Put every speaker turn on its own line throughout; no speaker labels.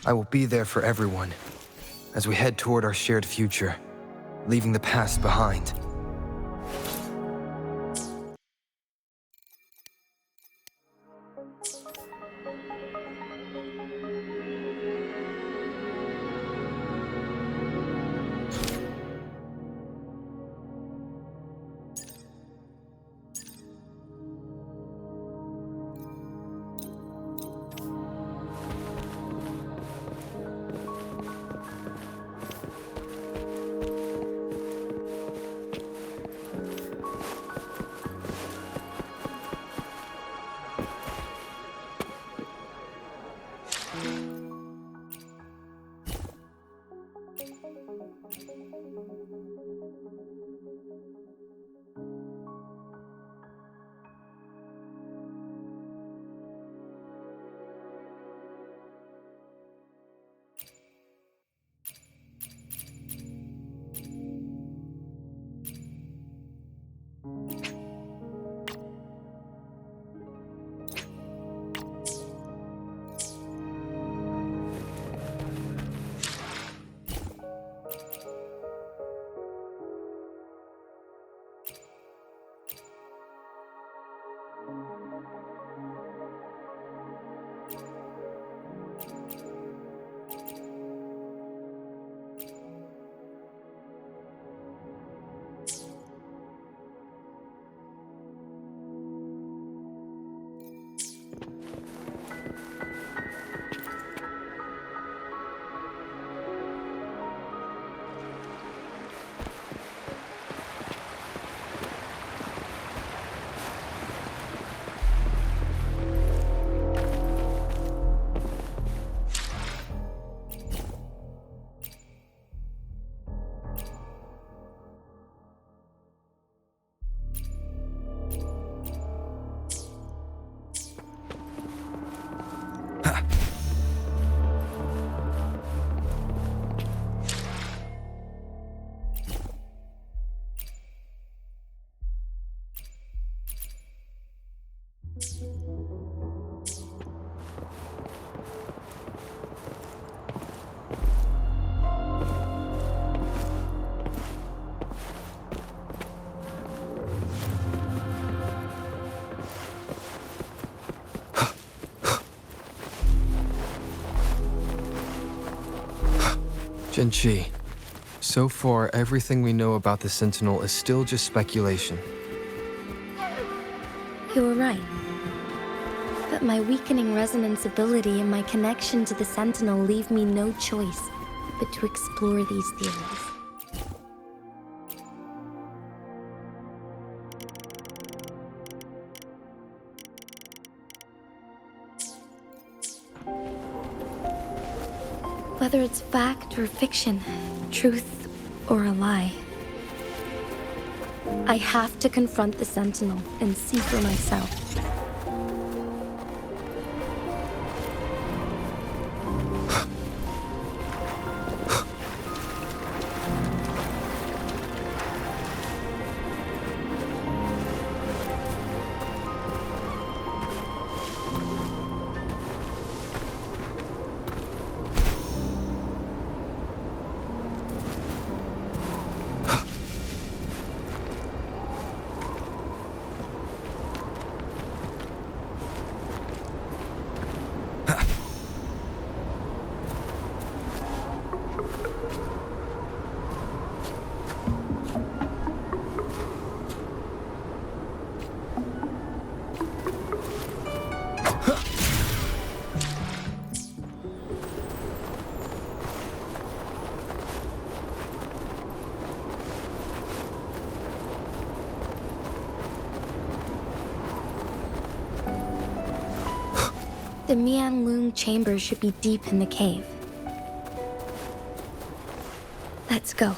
I will be there for everyone as we head toward our shared future, leaving the past behind. Genchi, so far everything we know about the Sentinel is still just speculation.
You were right. But my weakening resonance ability and my connection to the Sentinel leave me no choice but to explore these theories. Whether it's fact or fiction, truth or a lie, I have to confront the Sentinel and see for myself. The Mianlung chamber should be deep in the cave. Let's go.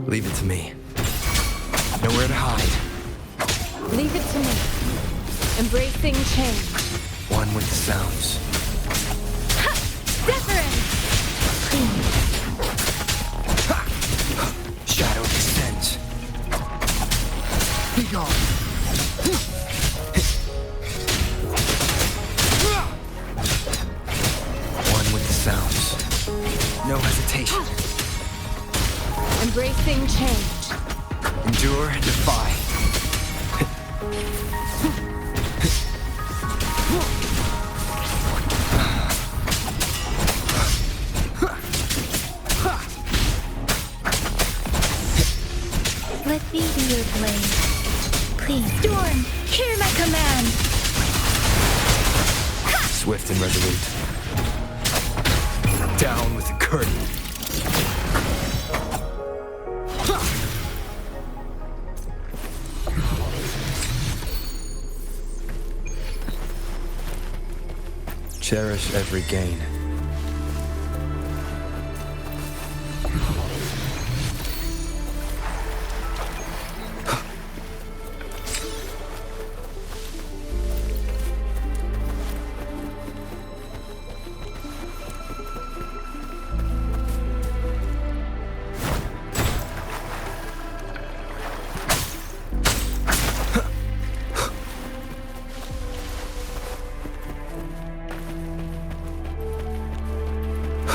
Leave it to me. Nowhere to hide.
Leave it to me. Embracing change.
One with the sounds.
Different!
Shadow descends. Be gone. One with the sounds. No hesitation.
Embracing change.
Endure and defy.
Let me be your blade. Please, Storm, hear my command!
Swift and resolute. Down with the curtain. Cherish every gain.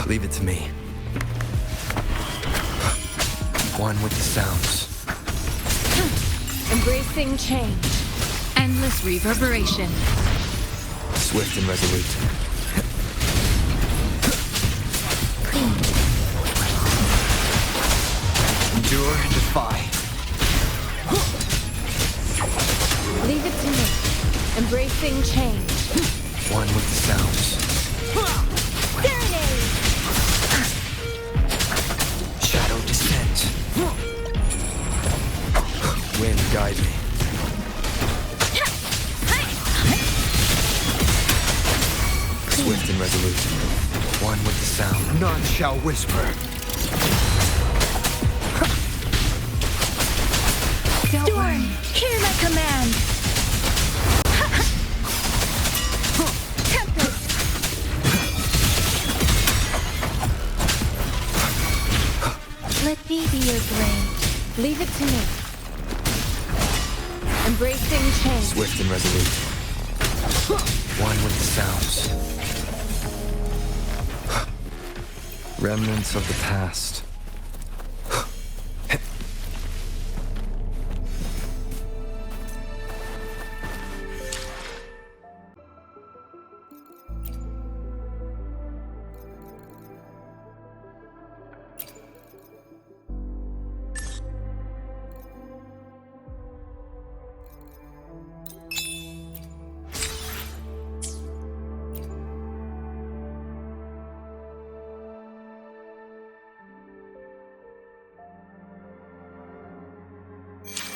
Leave it to me. One with the sounds.
Embracing change. Endless reverberation.
Swift and resolute. Endure and defy.
Leave it to me. Embracing change.
One with the sounds.
Serenade!
Shadow descent. Wind guide me. Swift and resolute. One with the sound. None shall whisper.
Storm, hear my command! Tempest! Let me be your blade.
Leave it to me. Embracing change.
Swift and resolute. One with the sounds. Remnants of the past.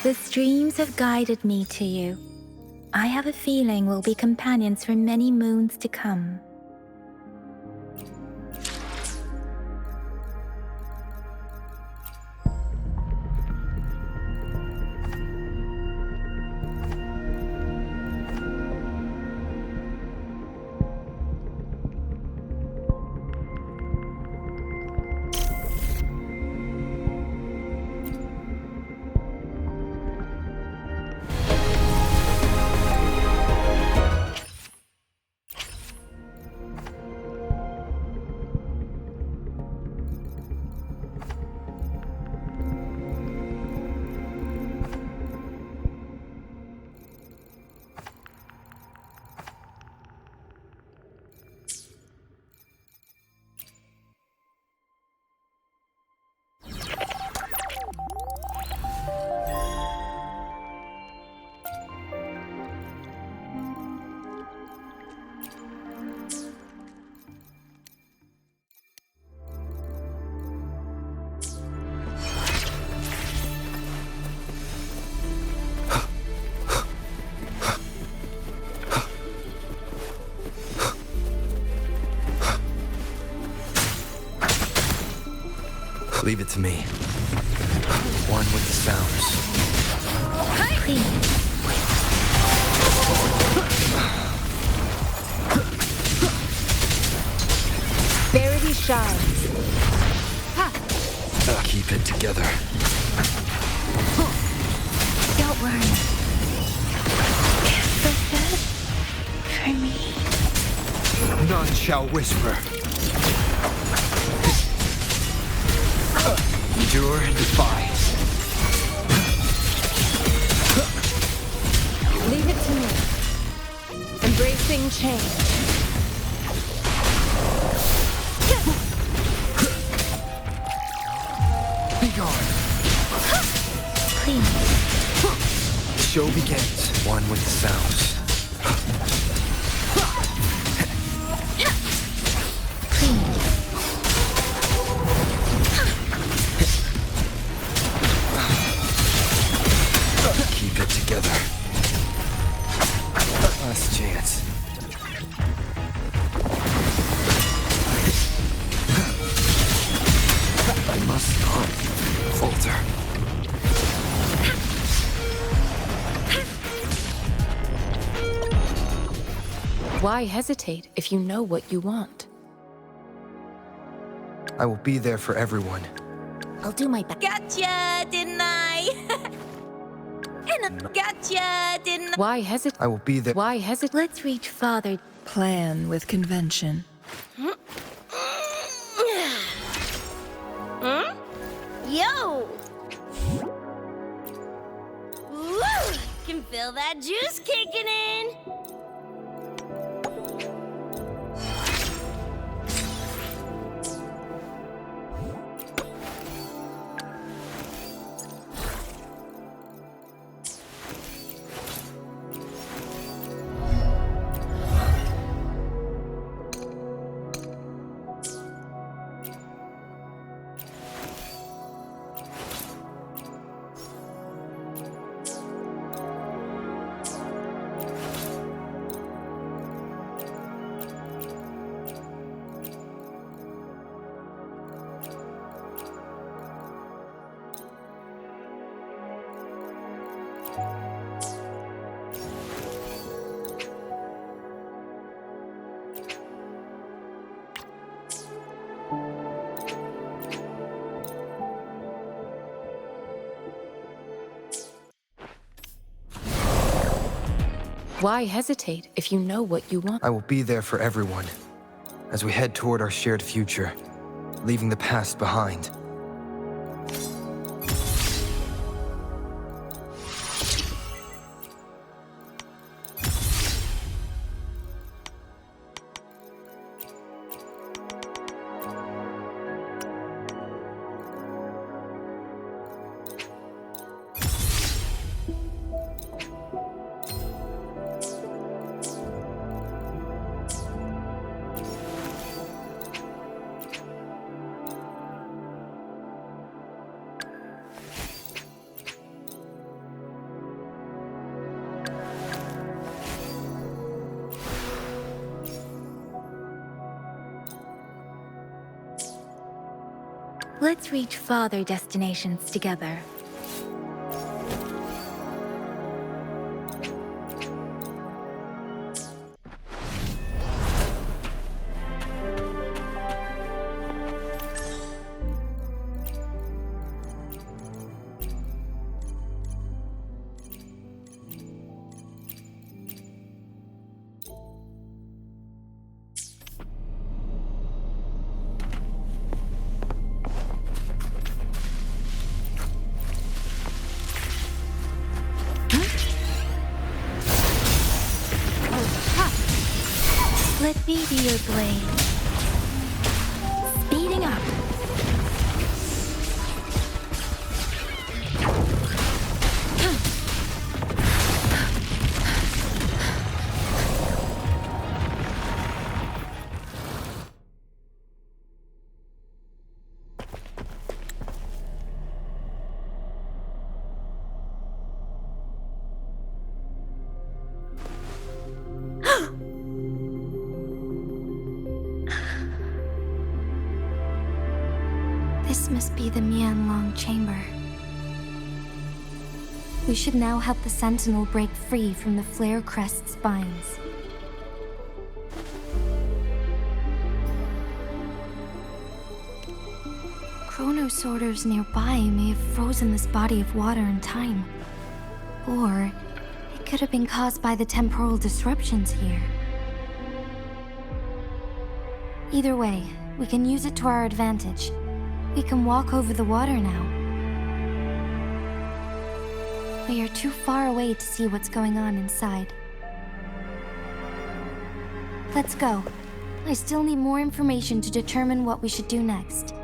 The streams have guided me to you. I have a feeling we'll be companions for many moons to come.
Leave it to me. One with the sounds.
Verity shines.
Keep it together.
Don't worry.
None shall whisper. Endure and defy.
Leave it to me. Embracing change.
Be gone.
Please.
The show begins. One with the sounds. Keep it together. Last chance. I must not falter.
Why hesitate if you know what you want?
I will be there for everyone.
I'll do my best.
Gotcha, didn't I? Gotcha, didn't I?
Why hesitate?
I will be there.
Why hesitate?
Let's reach farther.
Plan with convention.
Yo! Woo! Can feel that juice kicking in.
Why hesitate if you know what you want?
I will be there for everyone as we head toward our shared future, leaving the past behind.
Let's reach farther destinations together. Let me be your blade. Speeding up. This must be the Mianlong chamber. We should now help the Sentinel break free from the Flare Crest spines. Chrono sorters nearby may have frozen this body of water in time. Or it could have been caused by the temporal disruptions here. Either way, we can use it to our advantage. We can walk over the water now. We are too far away to see what's going on inside. Let's go. I still need more information to determine what we should do next.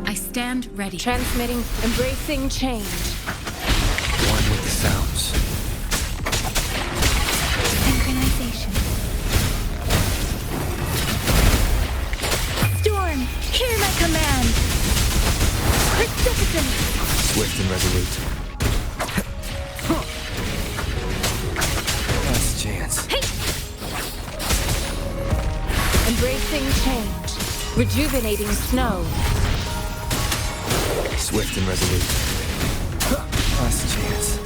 I stand ready. Transmitting, embracing change.
One with the sounds.
Synchronization.
Storm, hear my command. Precipitant.
Swift and resolute. Last chance.
Embracing change. Rejuvenating snow.
Swift and resolute. Last chance.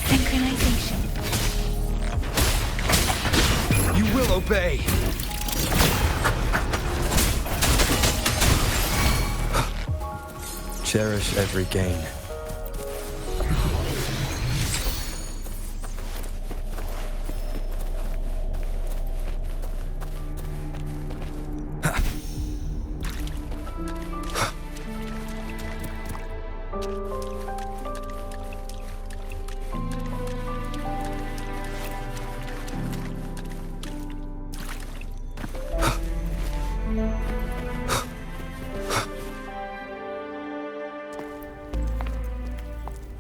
Synchronization.
You will obey. Cherish every gain.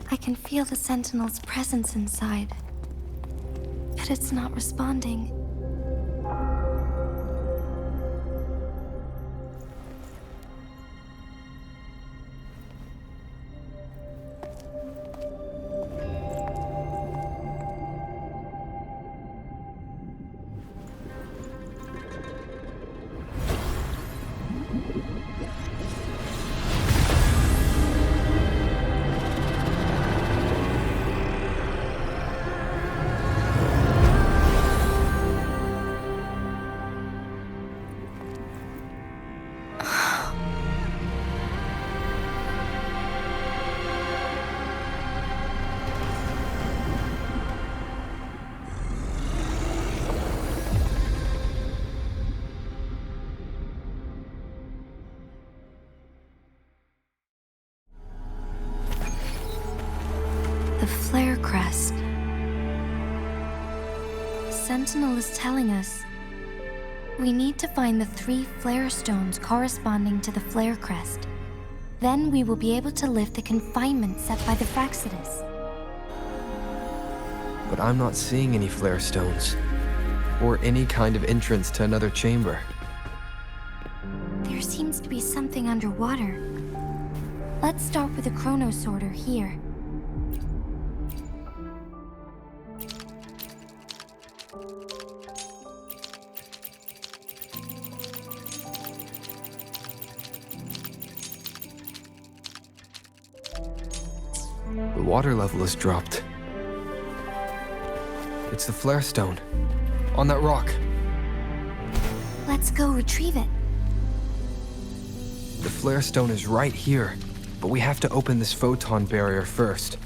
I can feel the Sentinel's presence inside, but it's not responding. The flare crest. Sentinel is telling us we need to find the 3 flare stones corresponding to the flare crest. Then we will be able to lift the confinement set by the Fraccidus.
But I'm not seeing any flare stones, or any kind of entrance to another chamber.
There seems to be something underwater. Let's start with the chrono sorter here.
The water level has dropped. It's the flare stone, on that rock.
Let's go retrieve it.
The flare stone is right here, but we have to open this photon barrier first.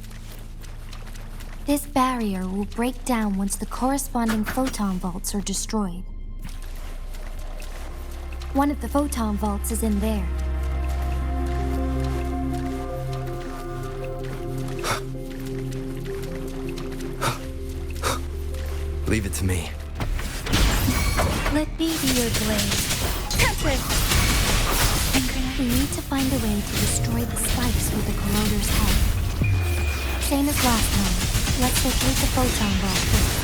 This barrier will break down once the corresponding photon vaults are destroyed. One of the photon vaults is in there.
Leave it to me.
Let me be your blade. Tempest! We need to find a way to destroy the spikes with the corroder's help. Same as last time. Let's locate the photon vault first.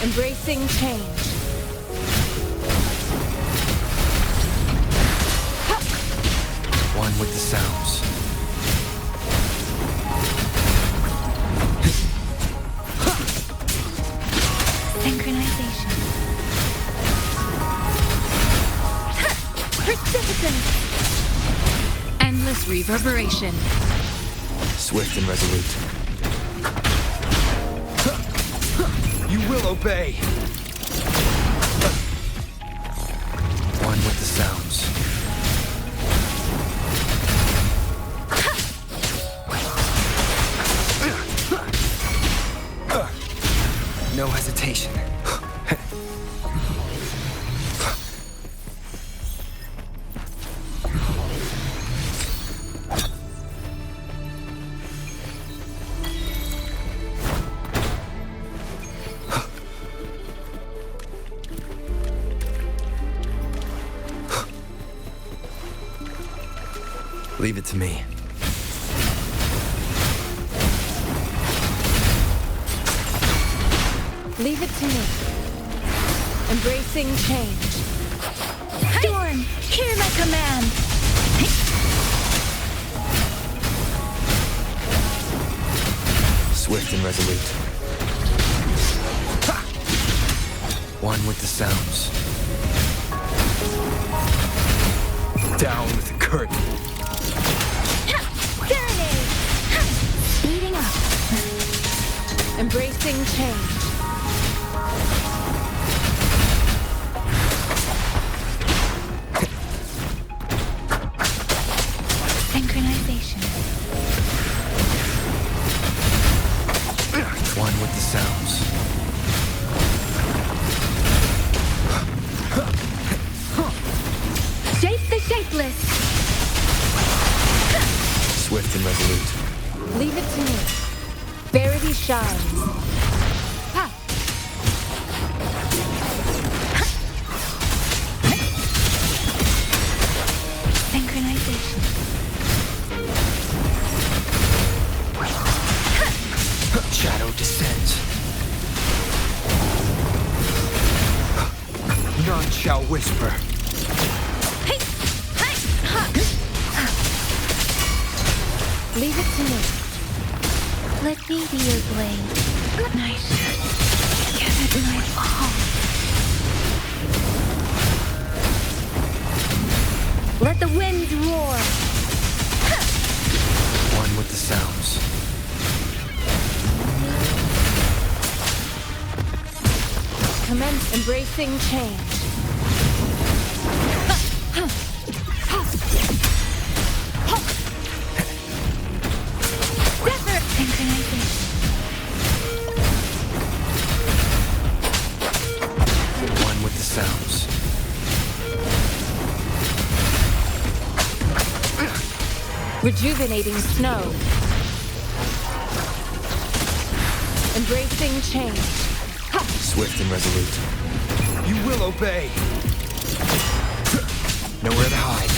Embracing change.
One with the sounds.
Synchronization.
Precipitant. Endless reverberation.
Swift and resolute. You will obey! One with the sounds. No hesitation. Leave it to me.
Leave it to me. Embracing change.
Storm, hear my command.
Swift and resolute. One with the sounds. Down with the curtain.
Serenade. Speeding up.
Embracing change.
Synchronization.
One with the sounds.
Shape the shapeless.
Swift and resolute.
Leave it to me. Verity shines. Ha!
Synchronization.
Shadow descends. None shall whisper.
Leave it to me.
Let me be your blade. Nice. Give it my all. Let the winds roar.
One with the sounds.
Commence embracing change.
Synchronization.
One with the sounds.
Rejuvenating snow. Embracing change.
Swift and resolute. You will obey. Nowhere to hide.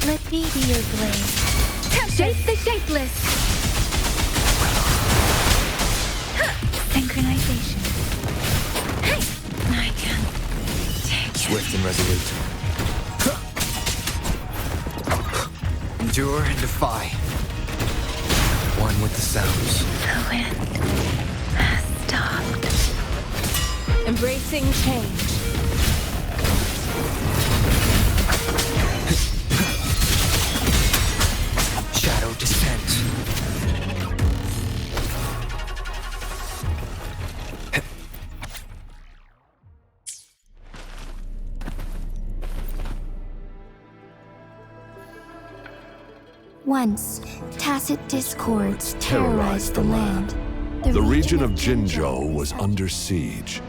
Let me be your blade. Shape the shapeless. Synchronization. I can take it.
Swift and resolute. Endure and defy. One with the sounds.
The wind has stopped.
Embracing change.
Shadow descends.
Once, tacit discords terrorized the land.
The region of Jinzhou was under siege.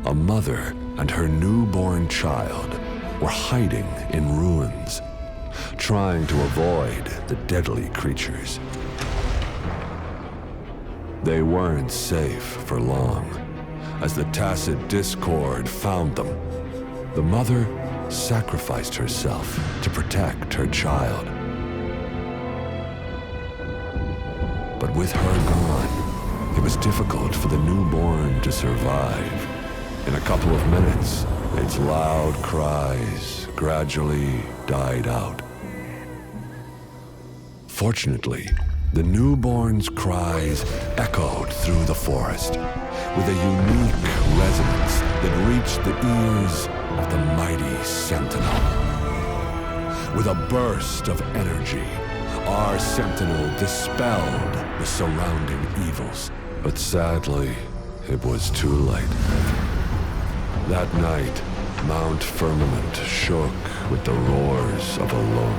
A mother and her newborn child were hiding in ruins, trying to avoid the deadly creatures. They weren't safe for long, as the tacit discord found them. The mother sacrificed herself to protect her child. But with her gone, it was difficult for the newborn to survive. In a couple of minutes, its loud cries gradually died out. Fortunately, the newborn's cries echoed through the forest with a unique resonance that reached the ears of the mighty sentinel. with a burst of energy, our sentinel dispelled the surrounding evils. But sadly, it was too late. That night, Mount Firmament shook with the roars of a lung,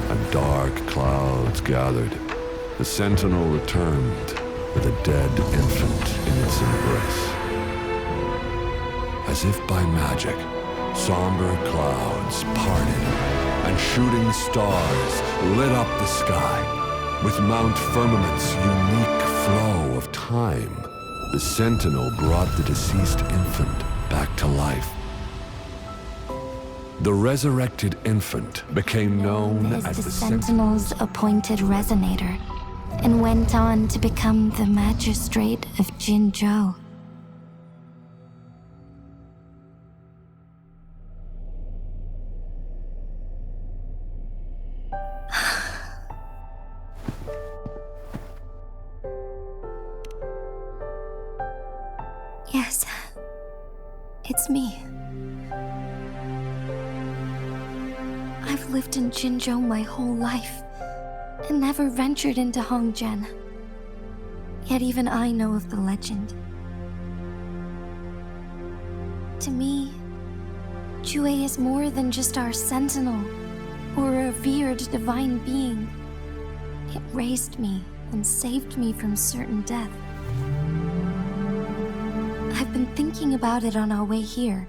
and dark clouds gathered. The sentinel returned with a dead infant in its embrace. As if by magic, somber clouds parted, and shooting stars lit up the sky. With Mount Firmament's unique flow of time, the sentinel brought the deceased infant back to life. The resurrected infant became known as
the
the
Sentinel's appointed resonator, and went on to become the magistrate of Jinzhou. Yes, it's me. I've lived in Jinzhou my whole life, and never ventured into Hongjian. Yet even I know of the legend. To me, Zhué is more than just our sentinel, or a revered divine being. It raised me and saved me from certain death. I've been thinking about it on our way here.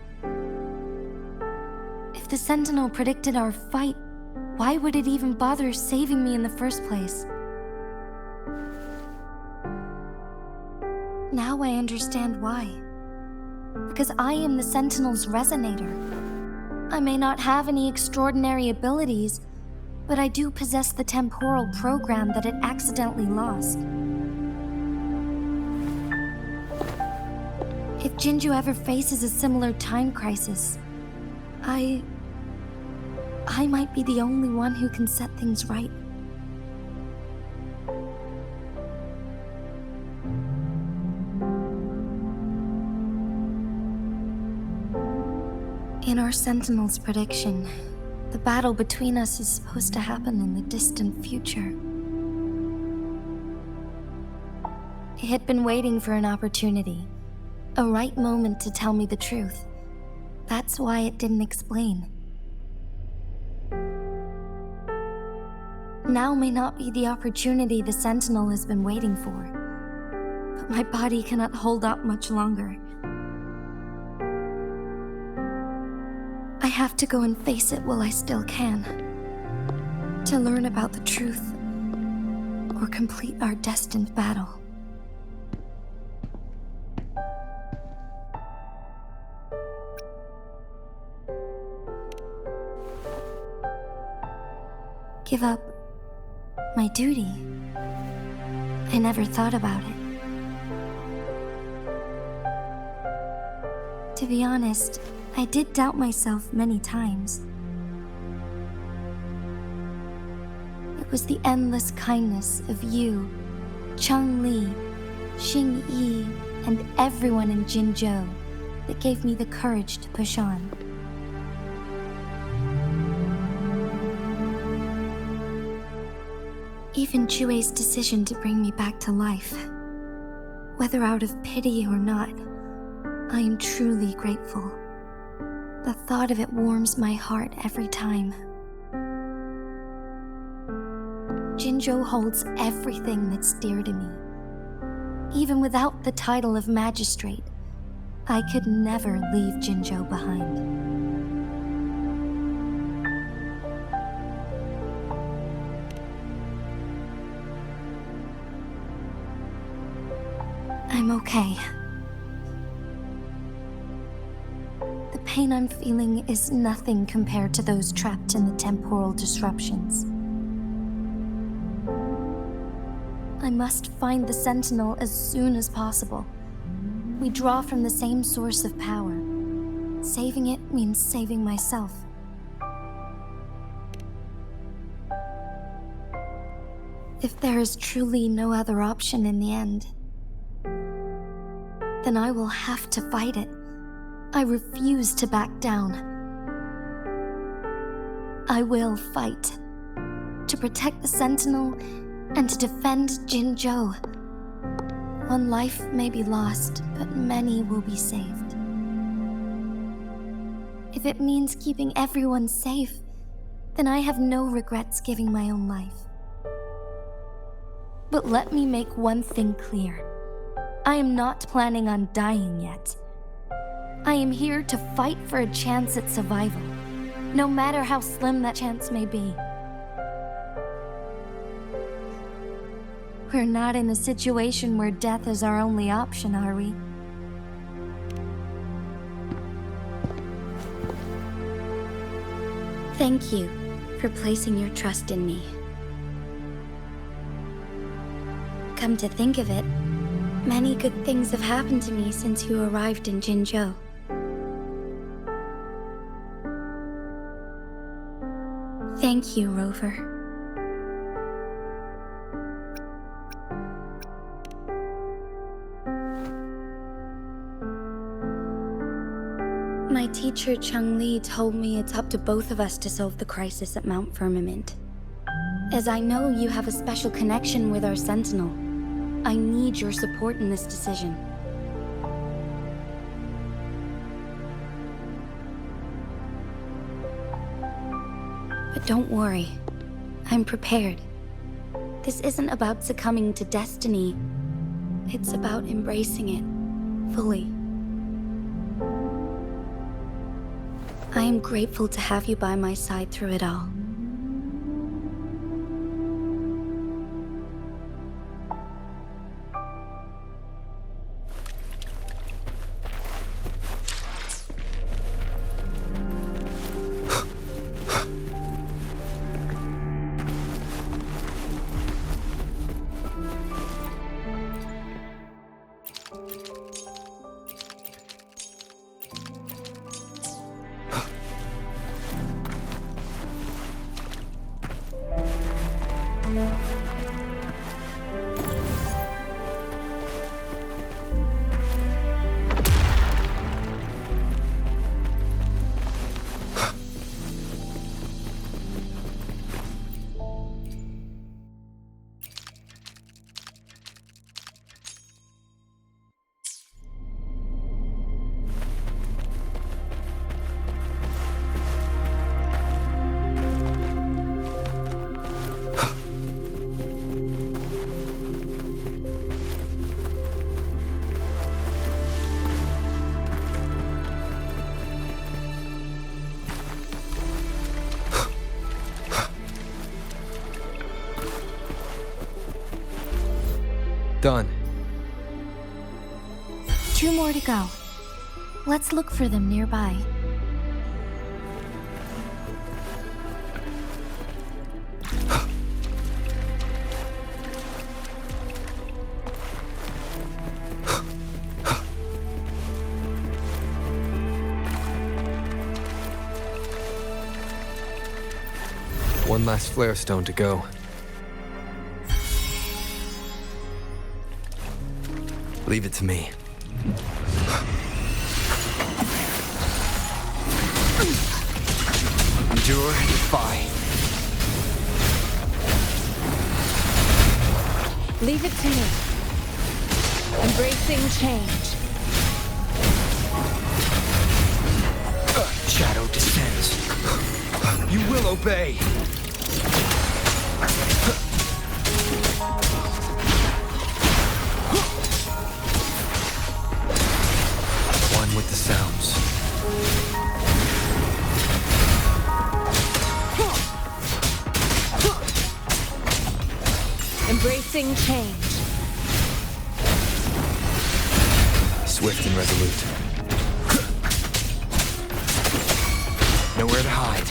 If the Sentinel predicted our fight, why would it even bother saving me in the first place? Now I understand why. Because I am the Sentinel's resonator. I may not have any extraordinary abilities, but I do possess the temporal program that it accidentally lost. If Jinzhou ever faces a similar time crisis, I might be the only one who can set things right. In our Sentinel's prediction, the battle between us is supposed to happen in the distant future. It had been waiting for an opportunity, a right moment to tell me the truth. That's why it didn't explain. Now may not be the opportunity the Sentinel has been waiting for, but my body cannot hold up much longer. I have to go and face it while I still can, to learn about the truth, or complete our destined battle. Give up my duty? I never thought about it. To be honest, I did doubt myself many times. It was the endless kindness of you, Cheng Li, Xing Yi, and everyone in Jinzhou that gave me the courage to push on. Even Zhué's decision to bring me back to life, whether out of pity or not, I am truly grateful. The thought of it warms my heart every time. Jinzhou holds everything that's dear to me. Even without the title of magistrate, I could never leave Jinzhou behind. I'm okay. The pain I'm feeling is nothing compared to those trapped in the temporal disruptions. I must find the Sentinel as soon as possible. We draw from the same source of power. Saving it means saving myself. If there is truly no other option in the end, then I will have to fight it. I refuse to back down. I will fight. To protect the Sentinel and to defend Jinzhou. One life may be lost, but many will be saved. If it means keeping everyone safe, then I have no regrets giving my own life. But let me make one thing clear. I am not planning on dying yet. I am here to fight for a chance at survival, no matter how slim that chance may be. We're not in a situation where death is our only option, are we? Thank you for placing your trust in me. Come to think of it, many good things have happened to me since you arrived in Jinzhou. Thank you, Rover. My teacher Cheng-Li told me it's up to both of us to solve the crisis at Mount Firmament. As I know you have a special connection with our Sentinel, I need your support in this decision. But don't worry, I'm prepared. This isn't about succumbing to destiny. It's about embracing it fully. I am grateful to have you by my side through it all.
Done.
2 more to go. Let's look for them nearby.
One last flare stone to go. Leave it to me. Endure, defy.
Leave it to me. Embracing change.
Shadow descends. You will obey. One with the sounds.
Embracing change.
Swift and resolute. Nowhere to hide.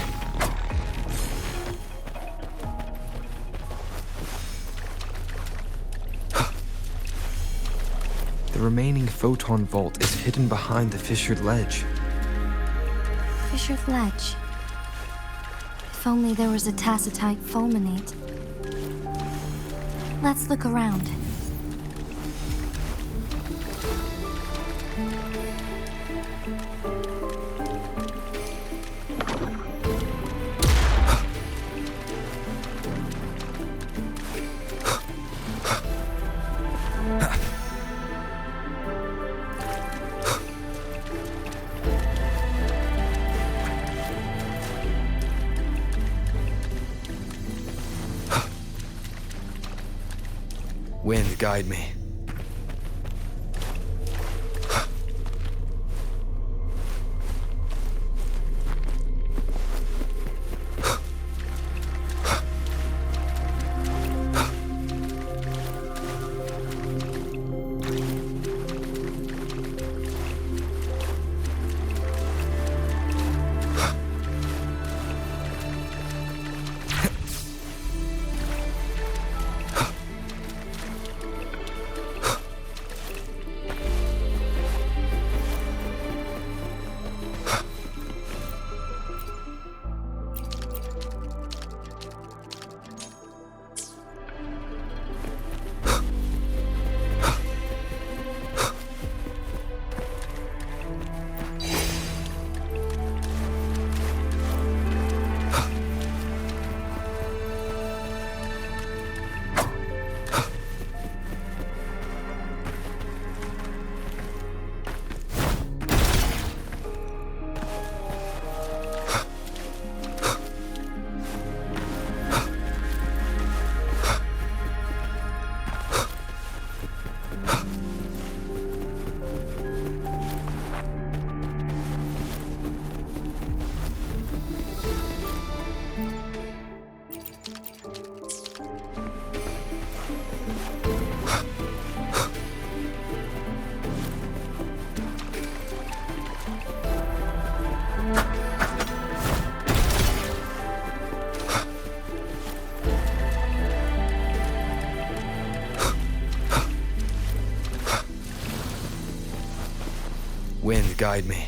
The remaining photon vault is hidden behind the fissured ledge.
Fissured ledge. If only there was a tacitite fulminate. Let's look around.
guide me. Wind, guide me.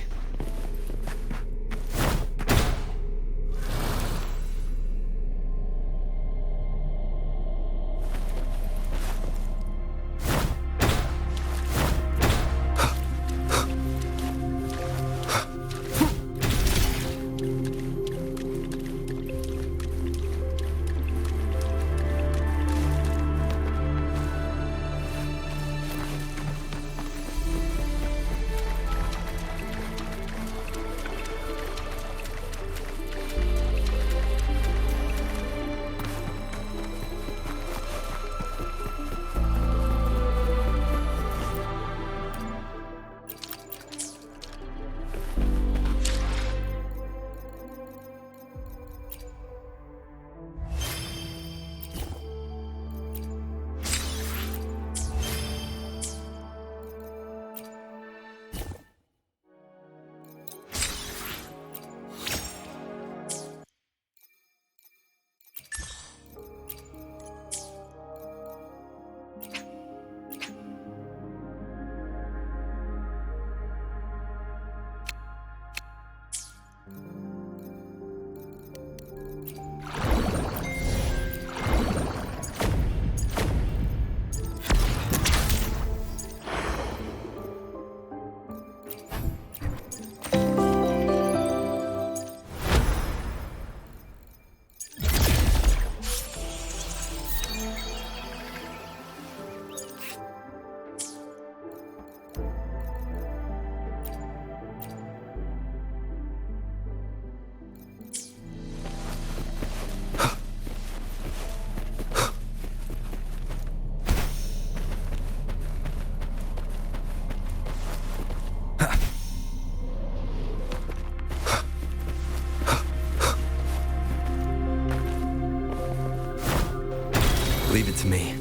Leave it to me.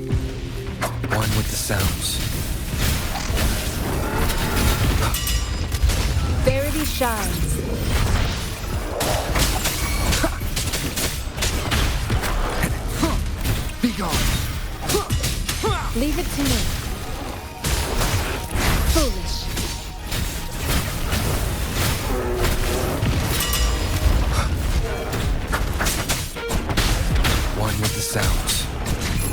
One with the sounds.
Verity shines.
Be gone.
Leave it to me. Foolish.
One with the sounds.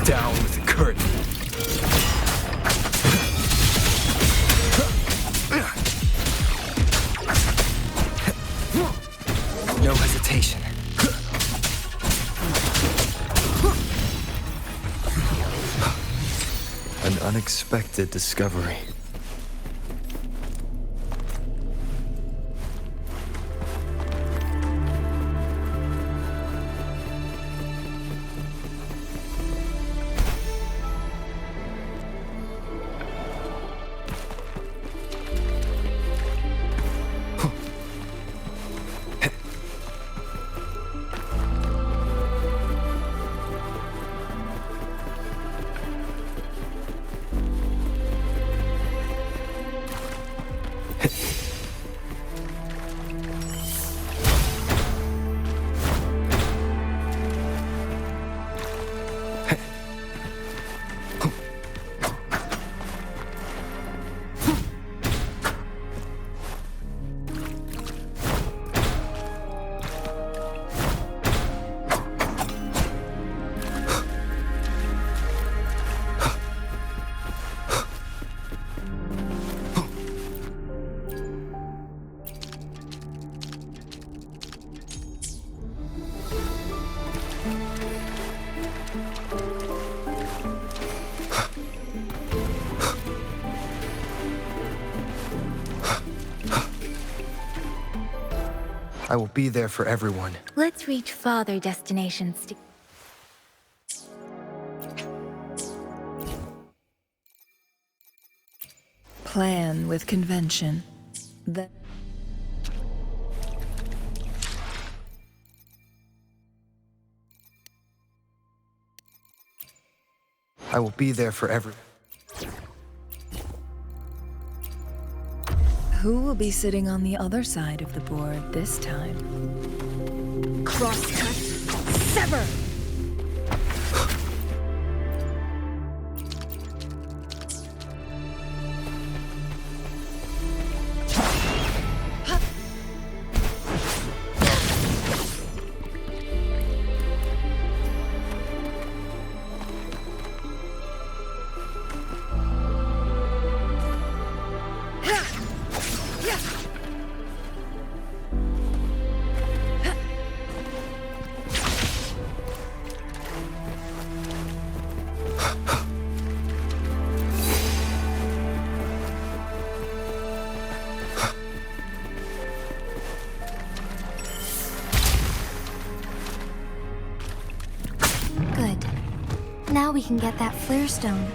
Down with the curtain. No hesitation. An unexpected discovery. I will be there for everyone.
Let's reach farther destinations.
Plan with convention.
I will be there for everyone.
Who will be sitting on the other side of the board this time? Crosscut, sever!
Now we can get that flare stone.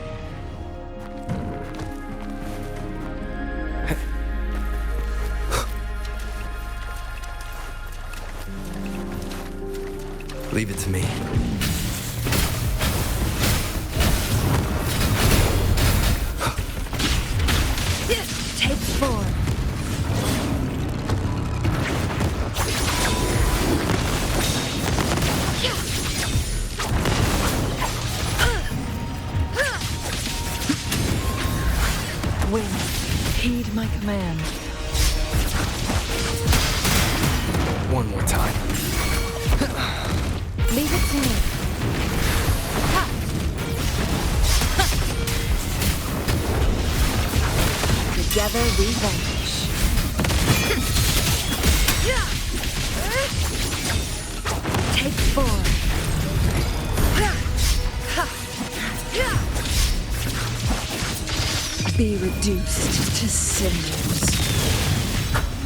Leave it to me.
Take 4. Wind, heed my command.
One more time.
Leave it to me. Ha! Ha! Together we vanquish. Take 4. Be reduced to cinders.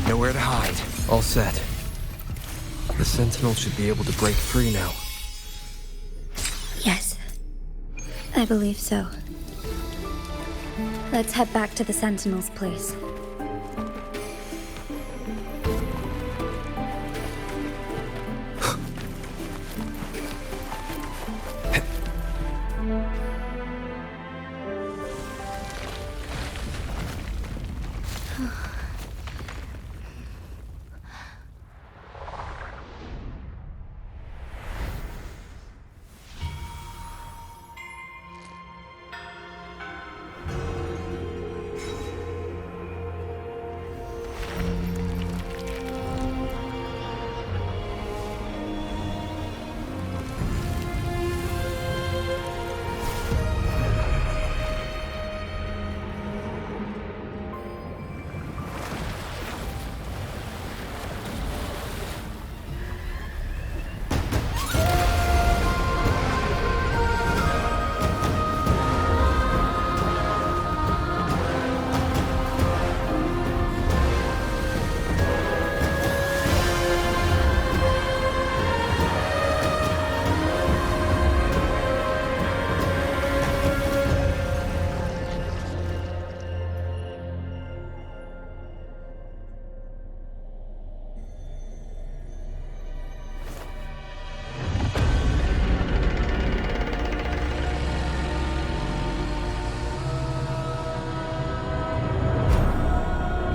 Nowhere to hide. All set. The Sentinel should be able to break free now.
Yes, I believe so. Let's head back to the Sentinel's place.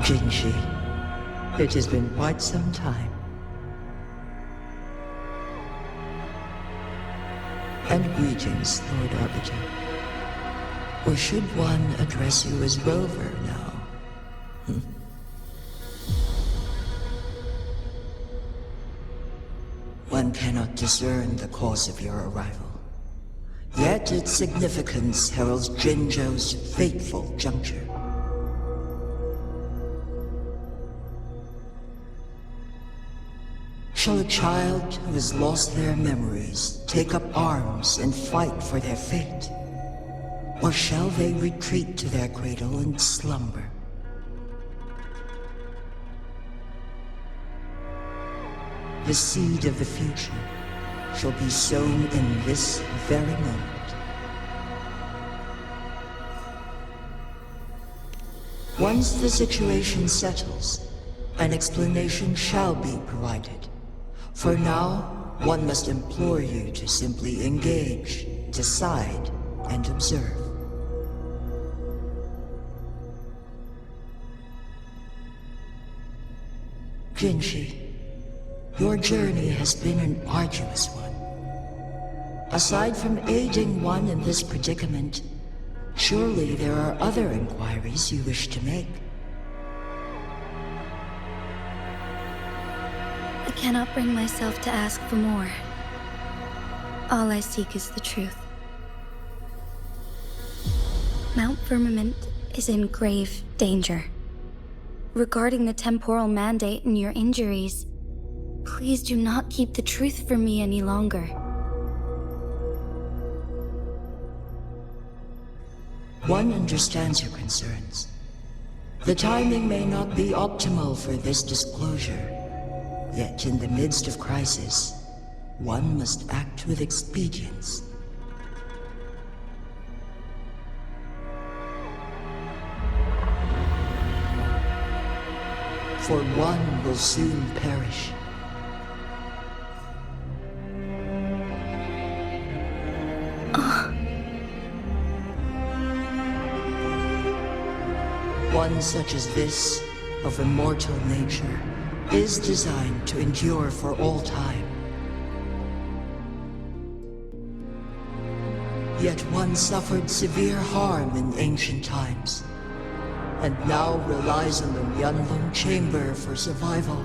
Jinshi, it has been quite some time. And greetings, Lord Arbiter. Or should one address you as Rover now? One cannot discern the cause of your arrival. Yet its significance heralds Jinzhou's fateful juncture. Shall a child who has lost their memories take up arms and fight for their fate? Or shall they retreat to their cradle and slumber? the seed of the future, shall be sown in this very moment. Once the situation settles, an explanation shall be provided. For now, one must implore you to simply engage, decide, and observe. Jinshi, your journey has been an arduous one. Aside from aiding one in this predicament, surely there are other inquiries you wish to make.
I cannot bring myself to ask for more. All I seek is the truth. Mount Firmament is in grave danger. Regarding the temporal mandate and your injuries, please do not keep the truth from me any longer.
One understands your concerns. The timing may not be optimal for this disclosure, yet in the midst of crisis, one must act with expedience. For one will soon perish. One such as this, of immortal nature, is designed to endure for all time. Yet one suffered severe harm in ancient times, and now relies on the Yanlong Chamber for survival.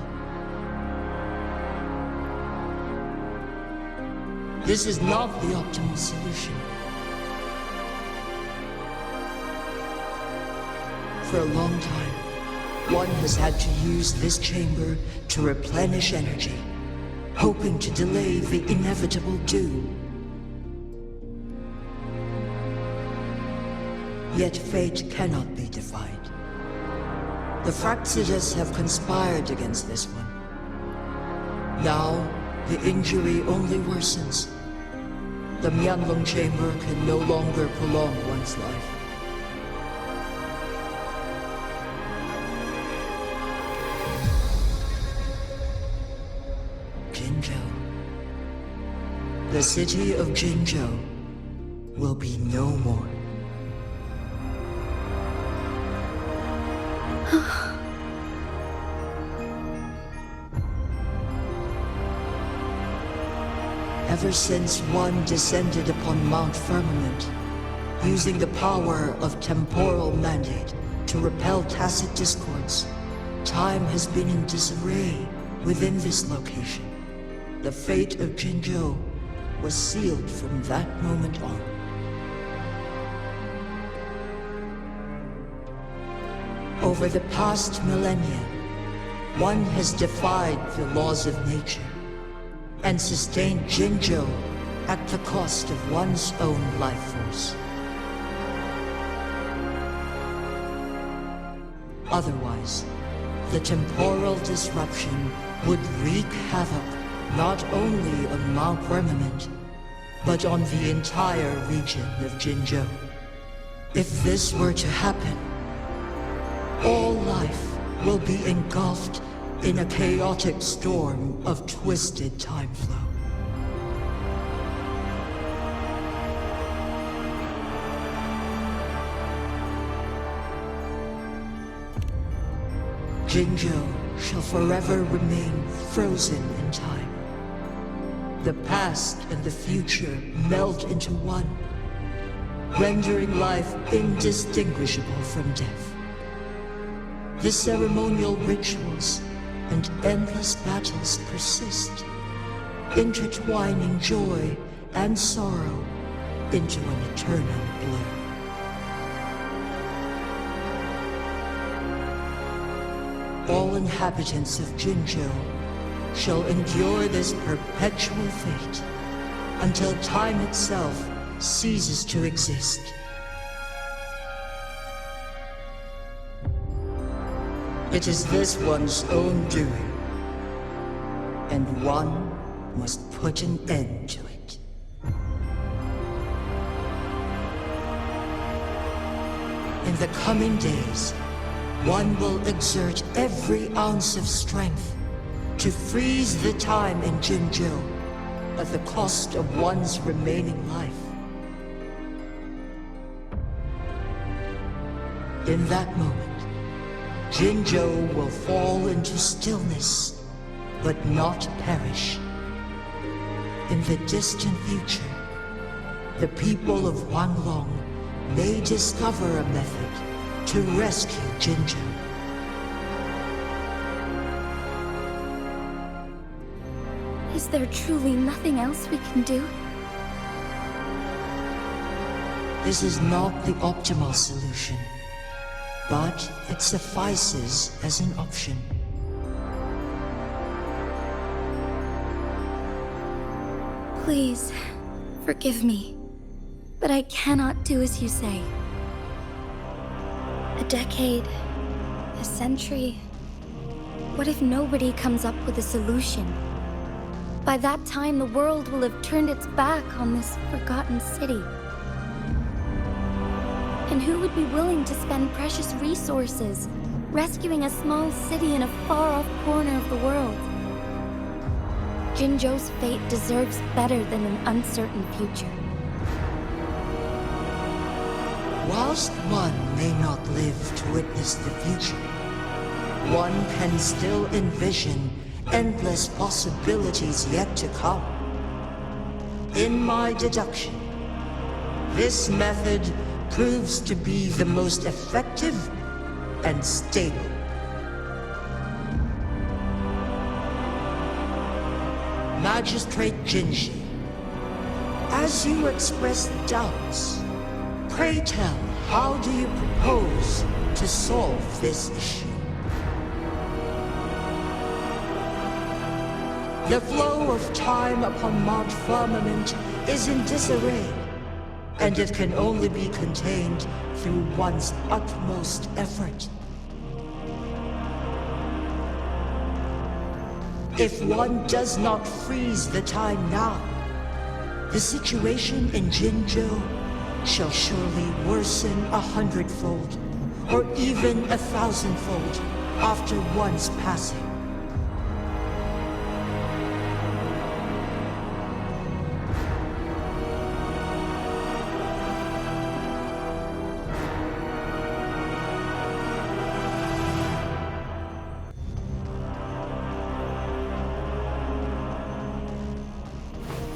This is not the optimal solution. For a long time, one has had to use this chamber to replenish energy, hoping to delay the inevitable doom. Yet fate cannot be defied. The Fraxidas have conspired against this one. Now, the injury only worsens. The Myanlong Chamber can no longer prolong one's life. Jinzhou. The city of Jinzhou will be no more. Ever since one descended upon Mount Firmament, using the power of temporal mandate to repel tacit discords, time has been in disarray within this location. The fate of Jinzhou was sealed from that moment on. Over the past millennia, one has defied the laws of nature and sustained Jinzhou at the cost of one's own life force. Otherwise, the temporal disruption would wreak havoc not only on Mount Firmament, but on the entire region of Jinzhou. If this were to happen, all life will be engulfed in a chaotic storm of twisted time flow. Jinzhou shall forever remain frozen in time. The past and the future melt into one, rendering life indistinguishable from death. The ceremonial rituals and endless battles persist, intertwining joy and sorrow into an eternal blur. All inhabitants of Jinzhou shall endure this perpetual fate until time itself ceases to exist. It is this one's own doing. and one must put an end to it. In the coming days, one will exert every ounce of strength to freeze the time in Jinzhou at the cost of one's remaining life. In that moment, Jinzhou will fall into stillness, but not perish. In the distant future, the people of Wanglong may discover a method to rescue Jinzhou.
Is there truly nothing else we can do?
This is not the optimal solution, but it suffices as an option.
Please, forgive me, but I cannot do as you say. A decade, a century. What if nobody comes up with a solution? By that time, the world will have turned its back on this forgotten city. And who would be willing to spend precious resources rescuing a small city in a far-off corner of the world? Jinzhou's fate deserves better than an uncertain future.
Whilst one may not live to witness the future, one can still envision endless possibilities yet to come. In my deduction, this method proves to be the most effective and stable. Magistrate Jinji, as you express doubts, pray tell, how do you propose to solve this issue? The flow of time upon Mount Firmament is in disarray, and it can only be contained through one's utmost effort. If one does not freeze the time now, the situation in Jinzhou shall surely worsen 100-fold, or even 1,000-fold after one's passing.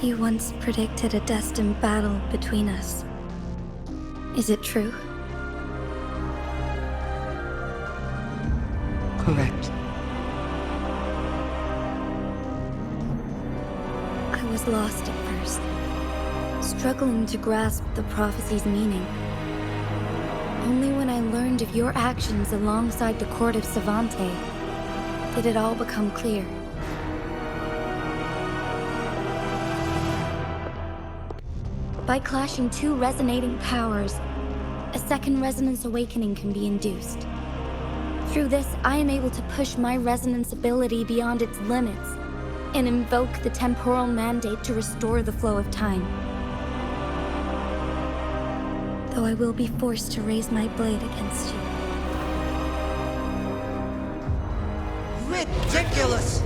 You once predicted a destined battle between us. Is it true?
Correct.
I was lost at first, struggling to grasp the prophecy's meaning. Only when I learned of your actions alongside the court of Savante did it all become clear. By clashing two resonating powers, a second resonance awakening can be induced. Through this, I am able to push my resonance ability beyond its limits and invoke the temporal mandate to restore the flow of time. Though I will be forced to raise my blade against you.
Ridiculous!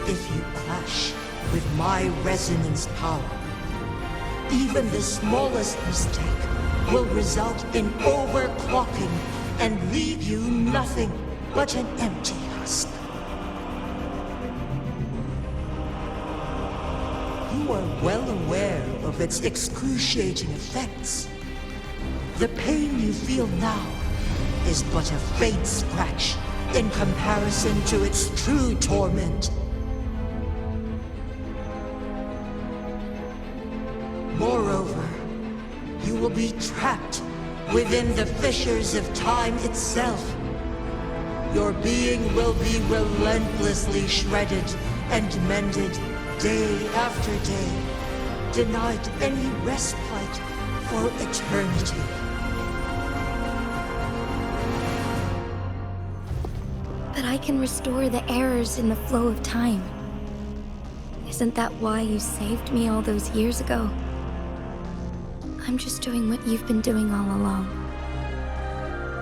If you clash with my resonance power, even the smallest mistake will result in overclocking and leave you nothing but an empty husk. You are well aware of its excruciating effects. The pain you feel now is but a faint scratch in comparison to its true torment. Moreover, you will be trapped within the fissures of time itself. Your being will be relentlessly shredded and mended day after day, denied any respite for eternity.
But I can restore the errors in the flow of time. Isn't that why you saved me all those years ago? I'm just doing what you've been doing all along.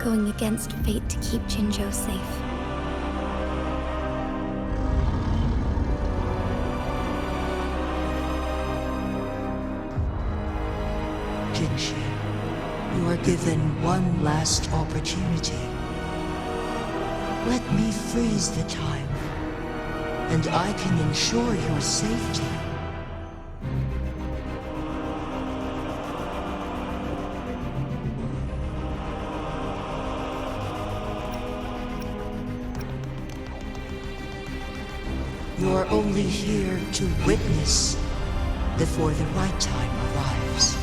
Going against fate to keep Jinzhou safe.
Jinshi, you are given one last opportunity. Let me freeze the time, and I can ensure your safety. You are only here to witness before the right time arrives.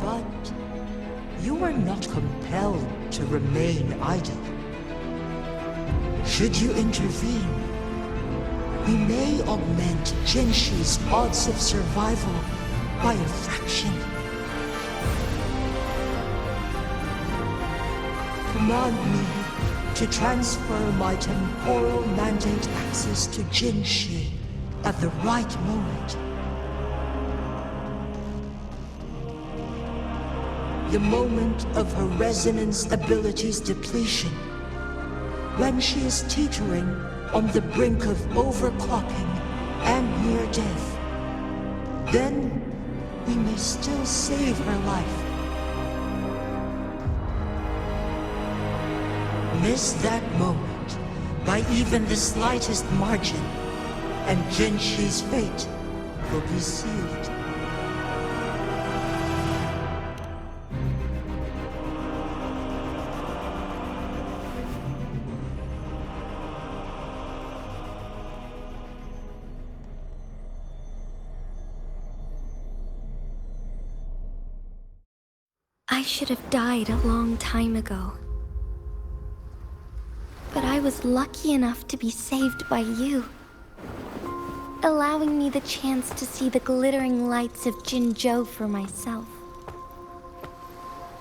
But you are not compelled to remain idle. Should you intervene, we may augment Jinshi's odds of survival by a fraction. Command me to transfer my temporal mandate access to Jinshi at the right moment. The moment of her resonance ability's depletion, when she is teetering on the brink of overclocking and near death. Then we may still save her life. Miss that moment by even the slightest margin, and Jinshi's fate will be sealed.
I should have died a long time ago. But I was lucky enough to be saved by you, allowing me the chance to see the glittering lights of Jinzhou for myself.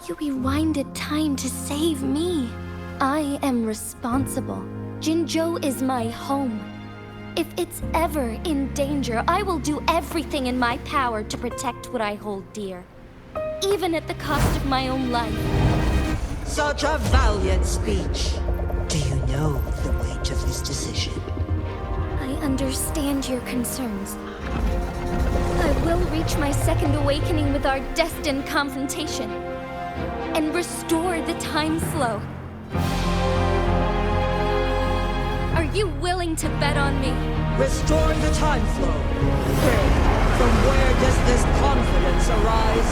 You rewinded time to save me. I am responsible. Jinzhou is my home. If it's ever in danger, I will do everything in my power to protect what I hold dear, even at the cost of my own life.
Such a valiant speech. Do you know the weight of this decision?
I understand your concerns. I will reach my second awakening with our destined confrontation and restore the time flow. Are you willing to bet on me?
Restore the time flow. From where does this confidence arise?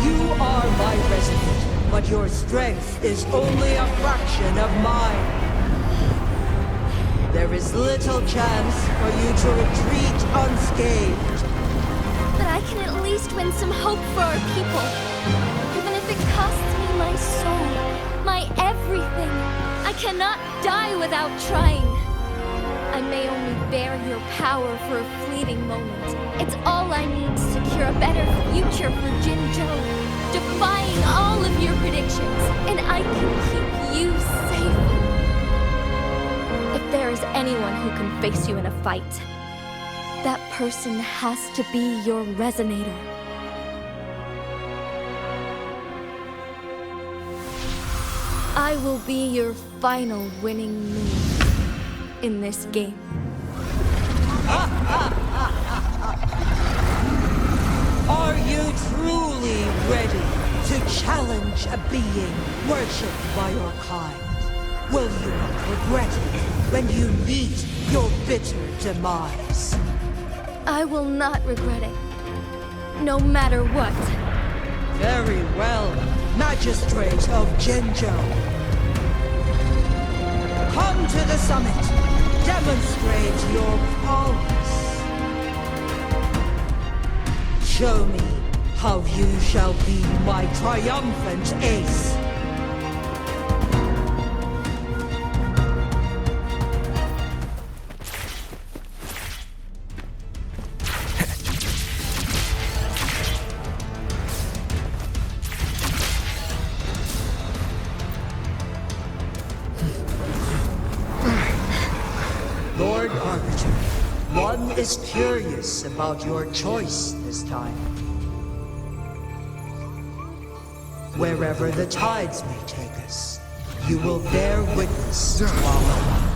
You are my resident, but your strength is only a fraction of mine. There is little chance for you to retreat unscathed.
But I can at least win some hope for our people. Even if it costs me my soul, my everything. I cannot die without trying. I may only bear your power for a fleeting moment. It's all I need to secure a better future for Jinzhou, defying all of your predictions, and I can keep you safe. If there is anyone who can face you in a fight, that person has to be your resonator. I will be your final winning move in this game.
Are you truly ready to challenge a being worshipped by your kind? Will you not regret it when you meet your bitter demise?
I will not regret it, no matter what.
Very well, Magistrate of Jinzhou. Come to the summit. Demonstrate your prowess. Show me how you shall be my triumphant ace. None is curious about your choice this time. Wherever the tides may take us, you will bear witness to our light.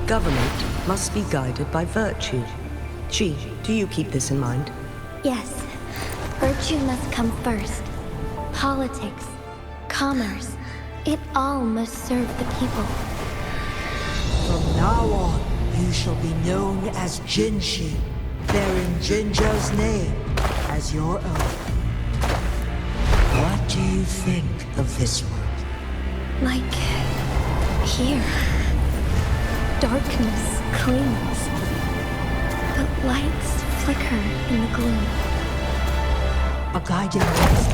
Government must be guided by virtue. Chi, do you keep this in mind?
Yes, virtue must come first. Politics, commerce, it all must serve the people.
From now on, you shall be known as Jinshi, bearing Jinzhou's name as your own. What do you think of this world?
Like here. Darkness clings, but lights flicker in the gloom.
A guiding light.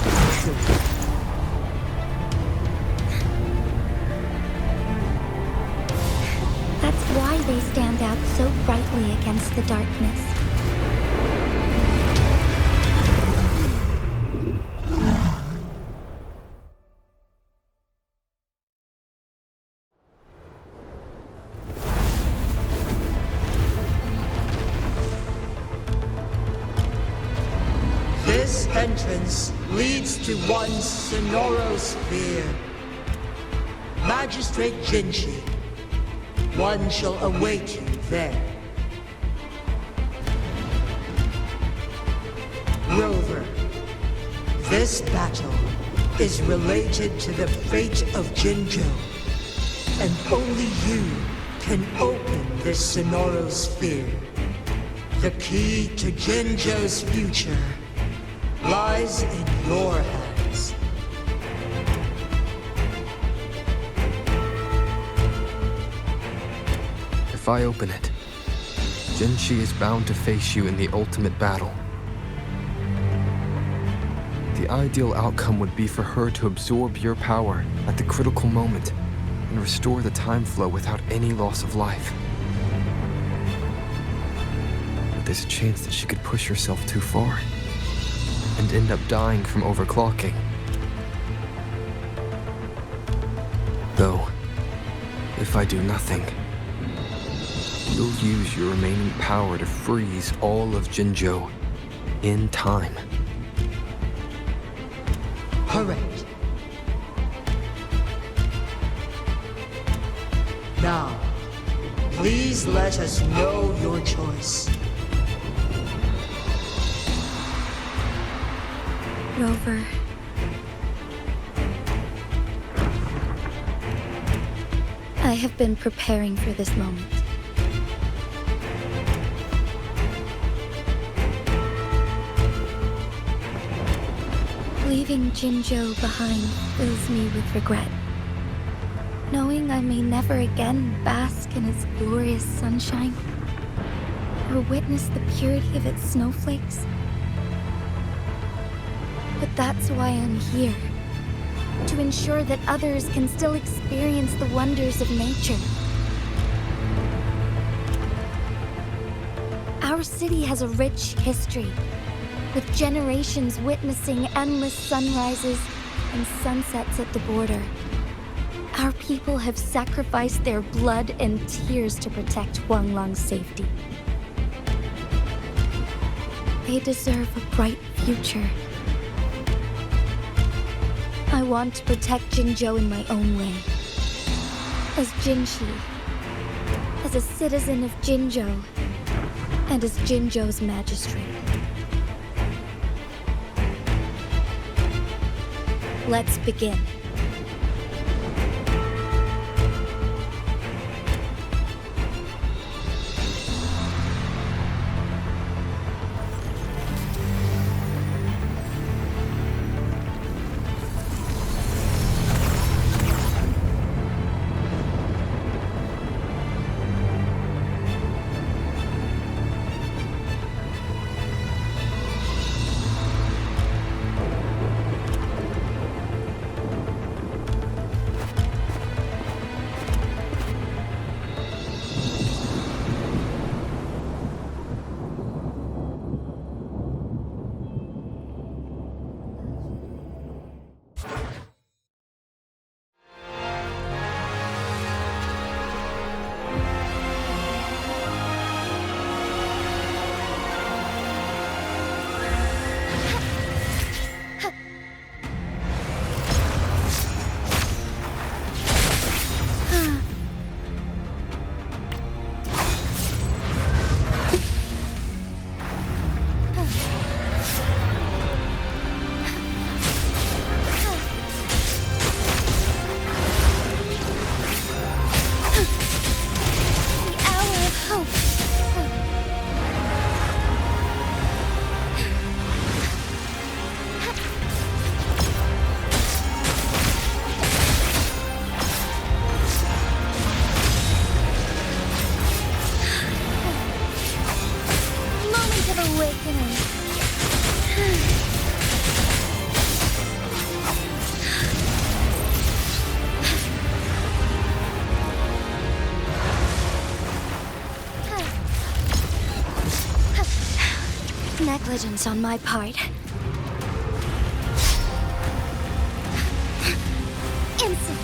That's why they stand out so brightly against the darkness.
This entrance leads to one Sonoro sphere. Magistrate Jinshi, one shall await you there. Rover, this battle is related to the fate of Jinzhou, and only you can open this Sonoro sphere. The key to Jinzhou's future lies in your hands.
If I open it, Jinshi is bound to face you in the ultimate battle. The ideal outcome would be for her to absorb your power at the critical moment and restore the time flow without any loss of life. But there's a chance that she could push herself too far and end up dying from overclocking. Though, if I do nothing, you'll use your remaining power to freeze all of Jinzhou in time.
Correct. Now, please let us know your choice.
Rover. I have been preparing for this moment. Leaving Jinzhou behind fills me with regret. Knowing I may never again bask in its glorious sunshine, or witness the purity of its snowflakes. But that's why I'm here. To ensure that others can still experience the wonders of nature. Our city has a rich history, with generations witnessing endless sunrises and sunsets at the border. Our people have sacrificed their blood and tears to protect Huanglang's safety. They deserve a bright future. I want to protect Jinzhou in my own way. As Jinshi, as a citizen of Jinzhou, and as Jinzhou's magistrate. Let's begin. Negligence on my part. Insolence.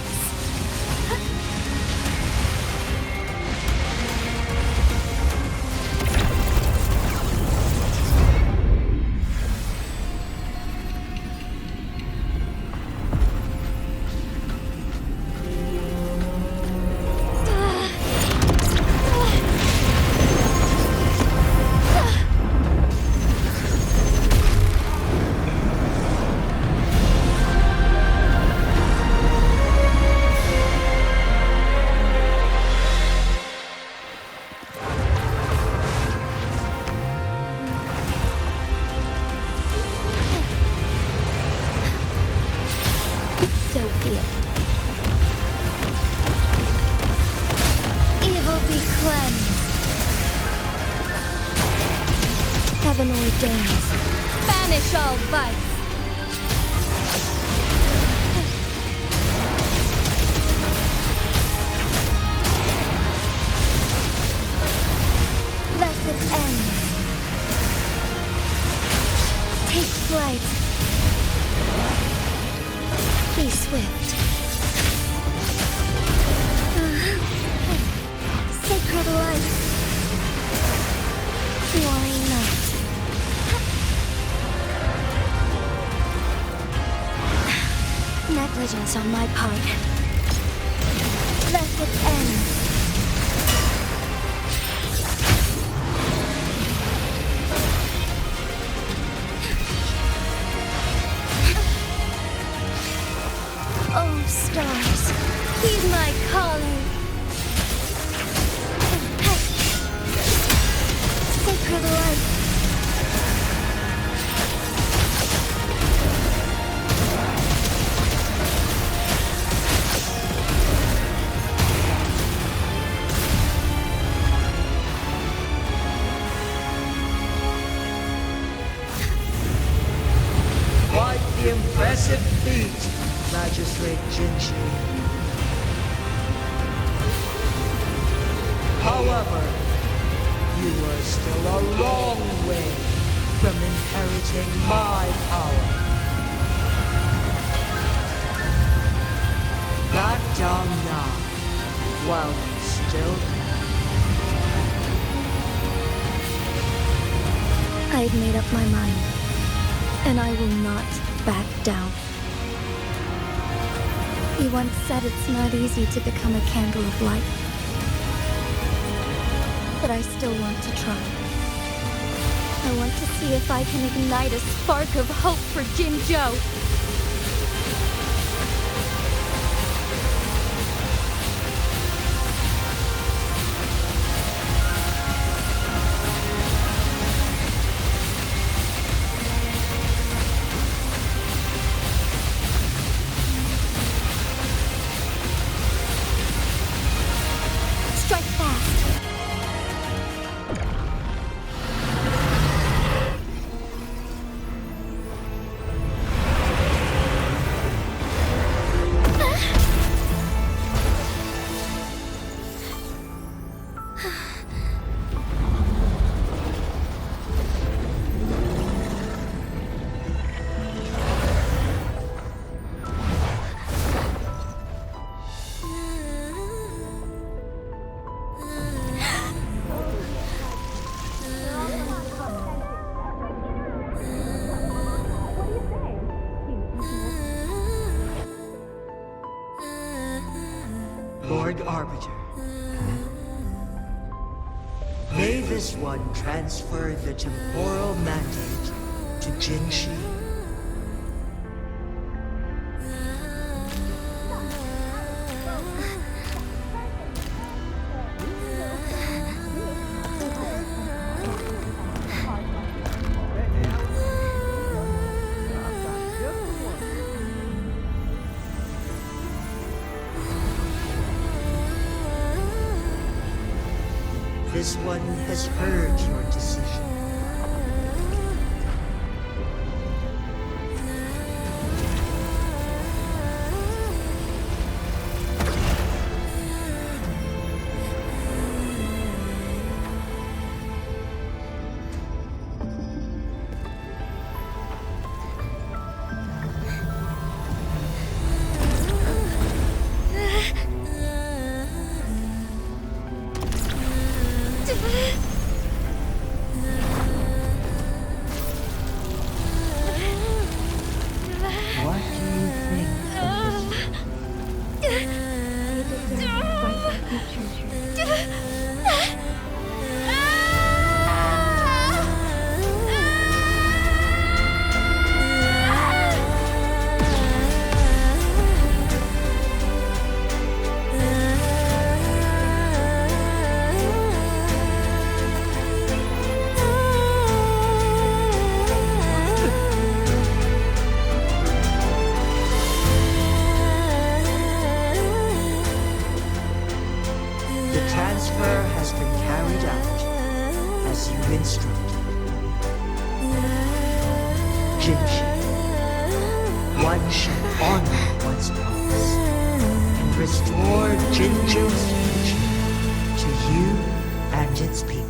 Heaven ordains. Banish all vice. Let it end. Take flight. Be swift. Sacred light. Warring night. Negligence on my part. Let it end. Oh, stars, heed my calling. Sacred light.
Impressive feat, Magistrate Jinshi. However, you are still a long way from inheriting my power. Back down now, while you still can.
I've made up my mind, and I will not back down. He once said it's not easy to become a candle of light. But I still want to try. I want to see if I can ignite a spark of hope for Jinzhou.
Lord Arbiter. May this one transfer the temporal mandate to Jinshi. This one has heard your decision. What do you think of this?
They deserve to fight for future.
The transfer has been carried out as you instructed. Jinshi, one should honor one's promise and restore Jinju's future to you and its people.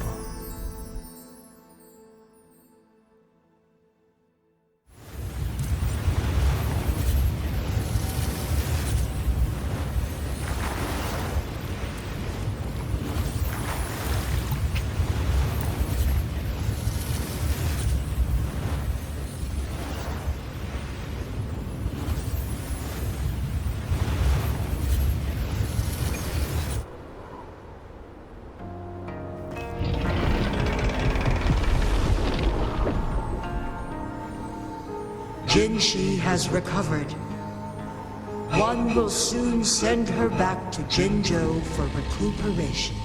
Jinshi has recovered. One will soon send her back to Jinzhou for recuperation.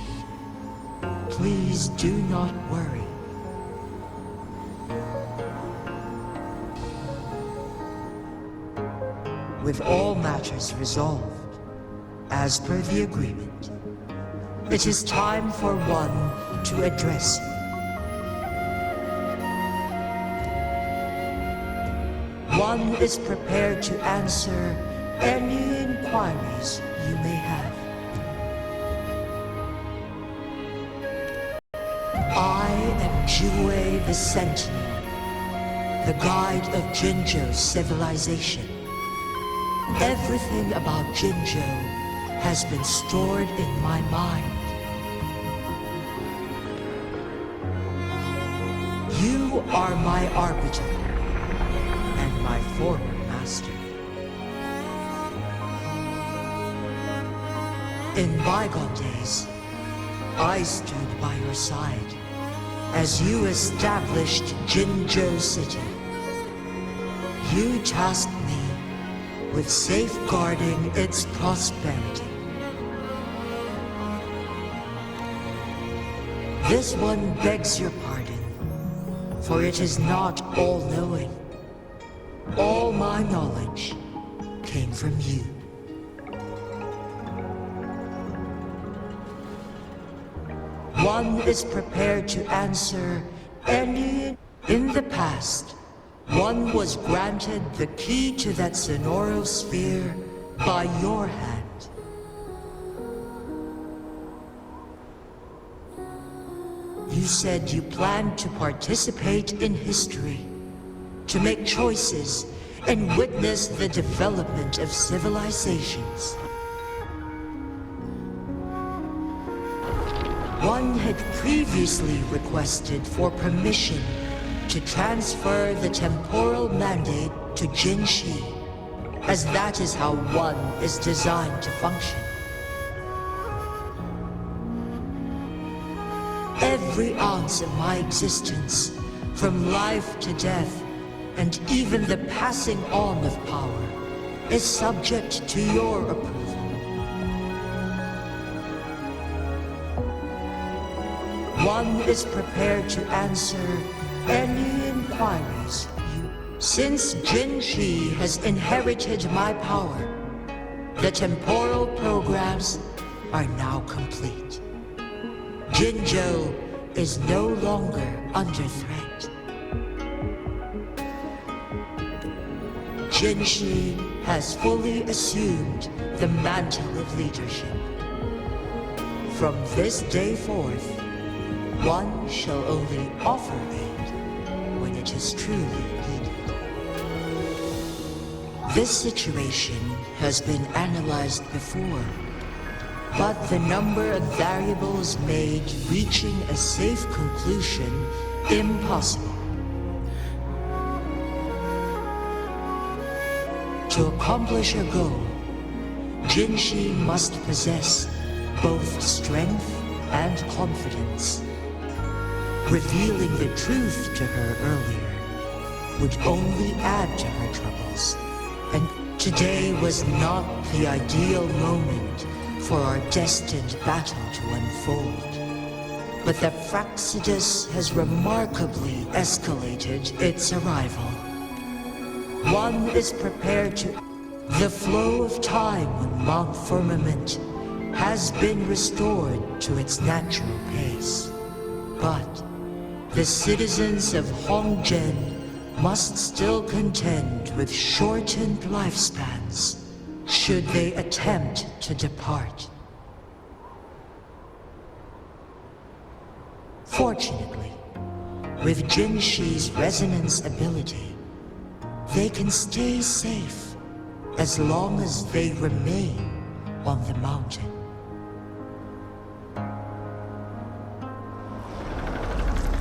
Please do not worry. With all matters resolved, as per the agreement, it is time for one to address you. One is prepared to answer any inquiries you may have. I am Czüé the Sentinel, the guide of Jinzhou's civilization. Everything about Jinzhou has been stored in my mind. You are my arbiter and my former master. In bygone days, I stood by your side as you established Jinzhou City. You tasked me with safeguarding its prosperity. This one begs your pardon, for it is not all-knowing. All my knowledge came from you. One is prepared to answer any... In the past, one was granted the key to that sonoro sphere by your hand. You said you planned to participate in history, to make choices and witness the development of civilizations. One had previously requested for permission to transfer the temporal mandate to Jinshi, as that is how one is designed to function. Every ounce of my existence, from life to death, and even the passing on of power, is subject to your approval. One is prepared to answer any inquiries you... Since Jinshi has inherited my power, the temporal programs are now complete. Jinzhou is no longer under threat. Jinshi has fully assumed the mantle of leadership. From this day forth, one shall only offer aid when it is truly needed. This situation has been analyzed before, but the number of variables made reaching a safe conclusion impossible. To accomplish her goal, Jinshi must possess both strength and confidence. Revealing the truth to her earlier would only add to her troubles, and today was not the ideal moment for our destined battle to unfold. But the Fraxidus has remarkably escalated its arrival. One is prepared to... The flow of time on Mount Firmament has been restored to its natural pace. But the citizens of Hongzhen must still contend with shortened lifespans should they attempt to depart. Fortunately, with Jinshi's resonance ability, they can stay safe as long as they remain on the mountain.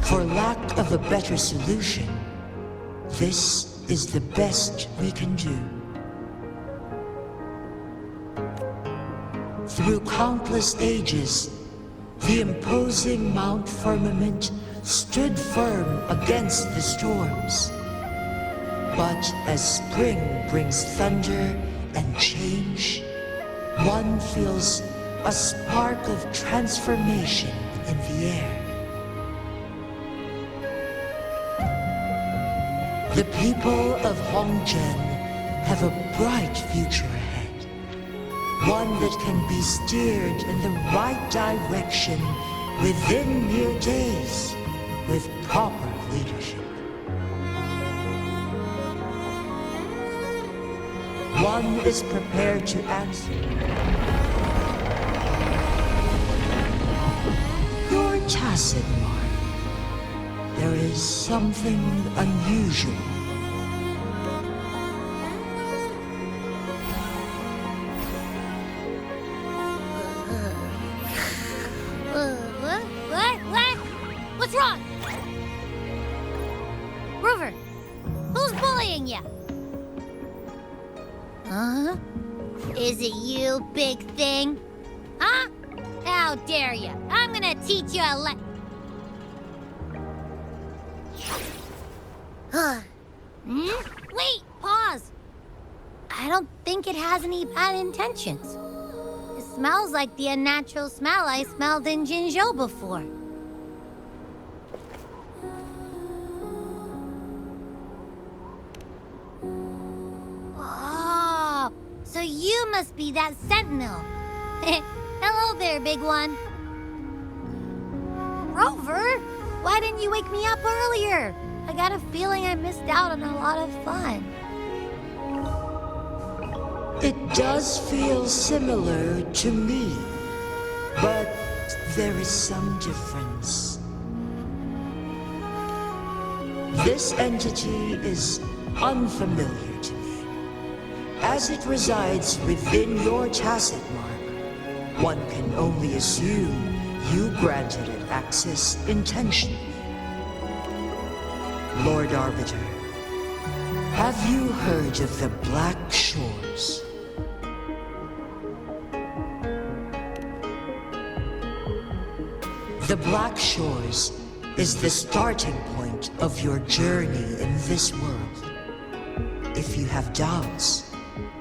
For lack of a better solution, this is the best we can do. Through countless ages, the imposing Mount Firmament stood firm against the storms. But as spring brings thunder and change, one feels a spark of transformation in the air. The people of Hongzhen have a bright future ahead. One that can be steered in the right direction within mere days with proper leadership. One is prepared to answer. Your tacit mark. There is something unusual.
What? What's wrong? Rover, who's bullying you? Huh? Is it you, big thing? Huh? How dare you? I'm gonna teach you a Wait, pause. I don't think it has any bad intentions. It smells like the unnatural smell I smelled in Jinzhou before. Oh, so you must be that sentinel. Hello there, big one. Rover, why didn't you wake me up earlier? I got a feeling I missed out on a lot of fun.
It does feel similar to me, but there is some difference. This entity is unfamiliar to me. As it resides within your tacit mark, one can only assume you granted it access intentionally. Lord Arbiter, have you heard of the Black Shores? The Black Shores is the starting point of your journey in this world. If you have doubts,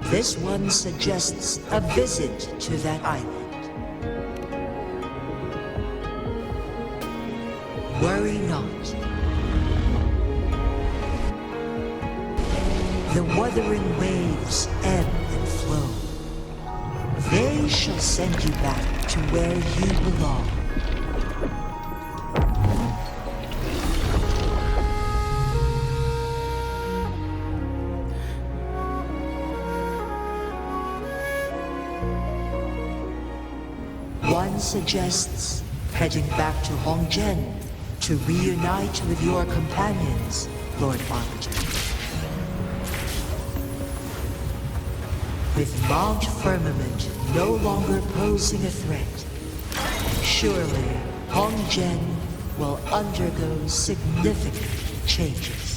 this one suggests a visit to that island. Worry not. The Wuthering Waves ebb and flow. They shall send you back to where you belong. One suggests heading back to Hongzhen to reunite with your companions, Lord Arbiter. With Mount Firmament no longer posing a threat. Surely, Hong Zhen will undergo significant changes.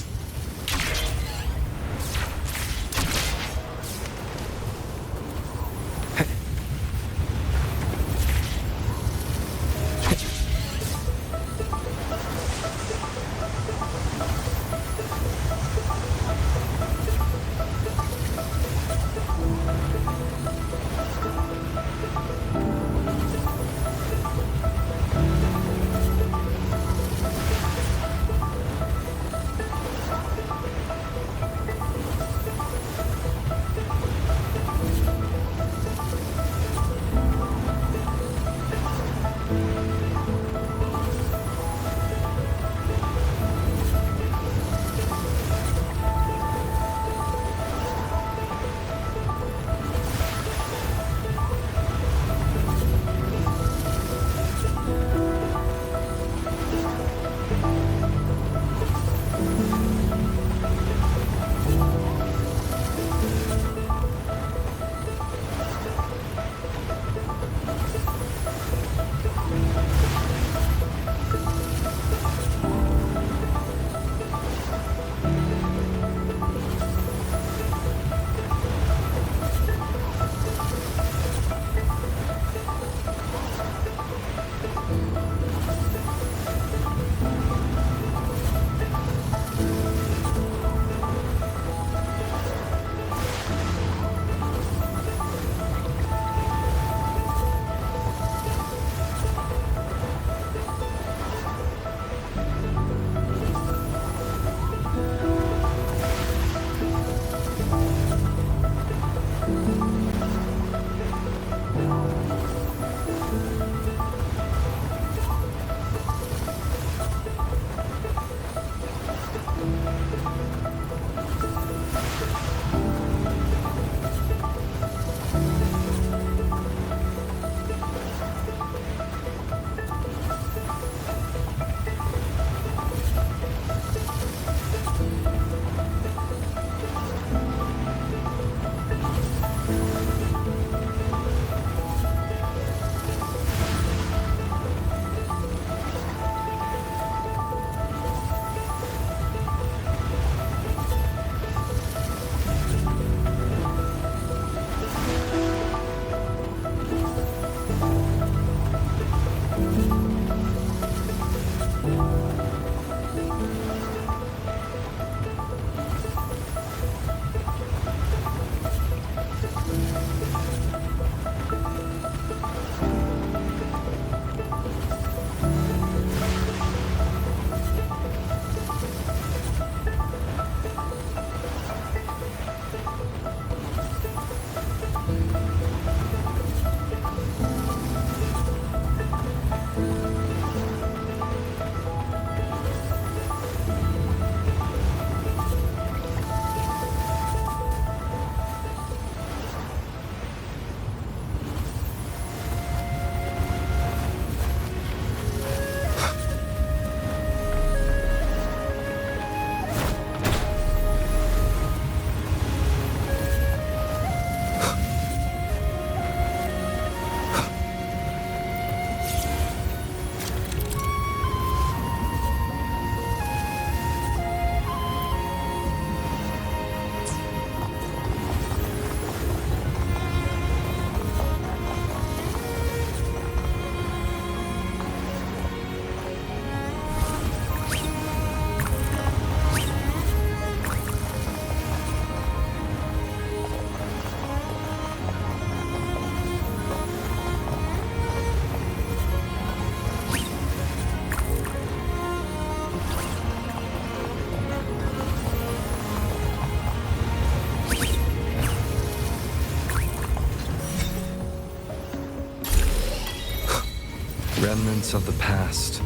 Remnants of the past.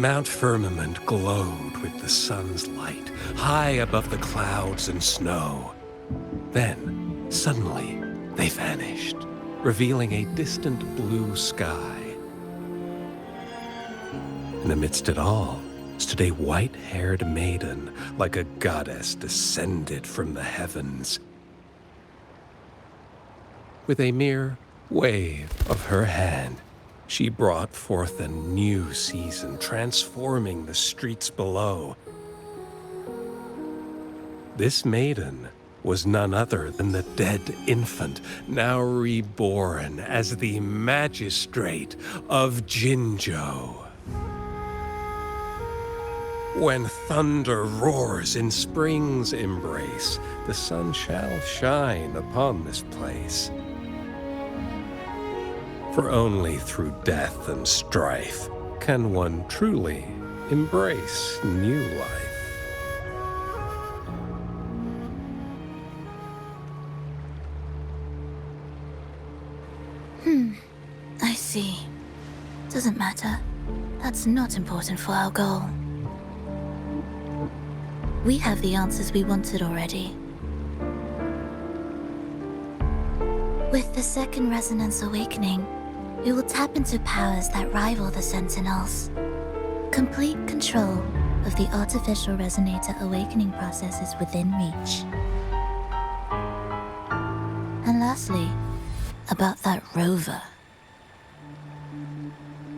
Mount Firmament glowed with the sun's light, high above the clouds and snow. Then, suddenly, they vanished, revealing a distant blue sky. And amidst it all stood a white-haired maiden, like a goddess descended from the heavens. With a mere wave of her hand, she brought forth a new season, transforming the streets below. This maiden was none other than the dead infant, now reborn as the magistrate of Jinzhou. When thunder roars in spring's embrace, the sun shall shine upon this place. For only through death and strife can one truly embrace new life.
I see. Doesn't matter. That's not important for our goal. We have the answers we wanted already. With the second resonance awakening, we will tap into powers that rival the Sentinels. Complete control of the artificial resonator awakening process is within reach. And lastly, about that rover.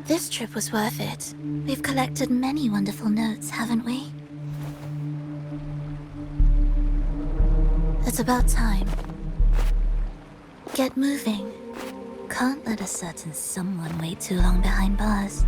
This trip was worth it. We've collected many wonderful notes, haven't we? It's about time. Get moving. Can't let a certain someone wait too long behind bars.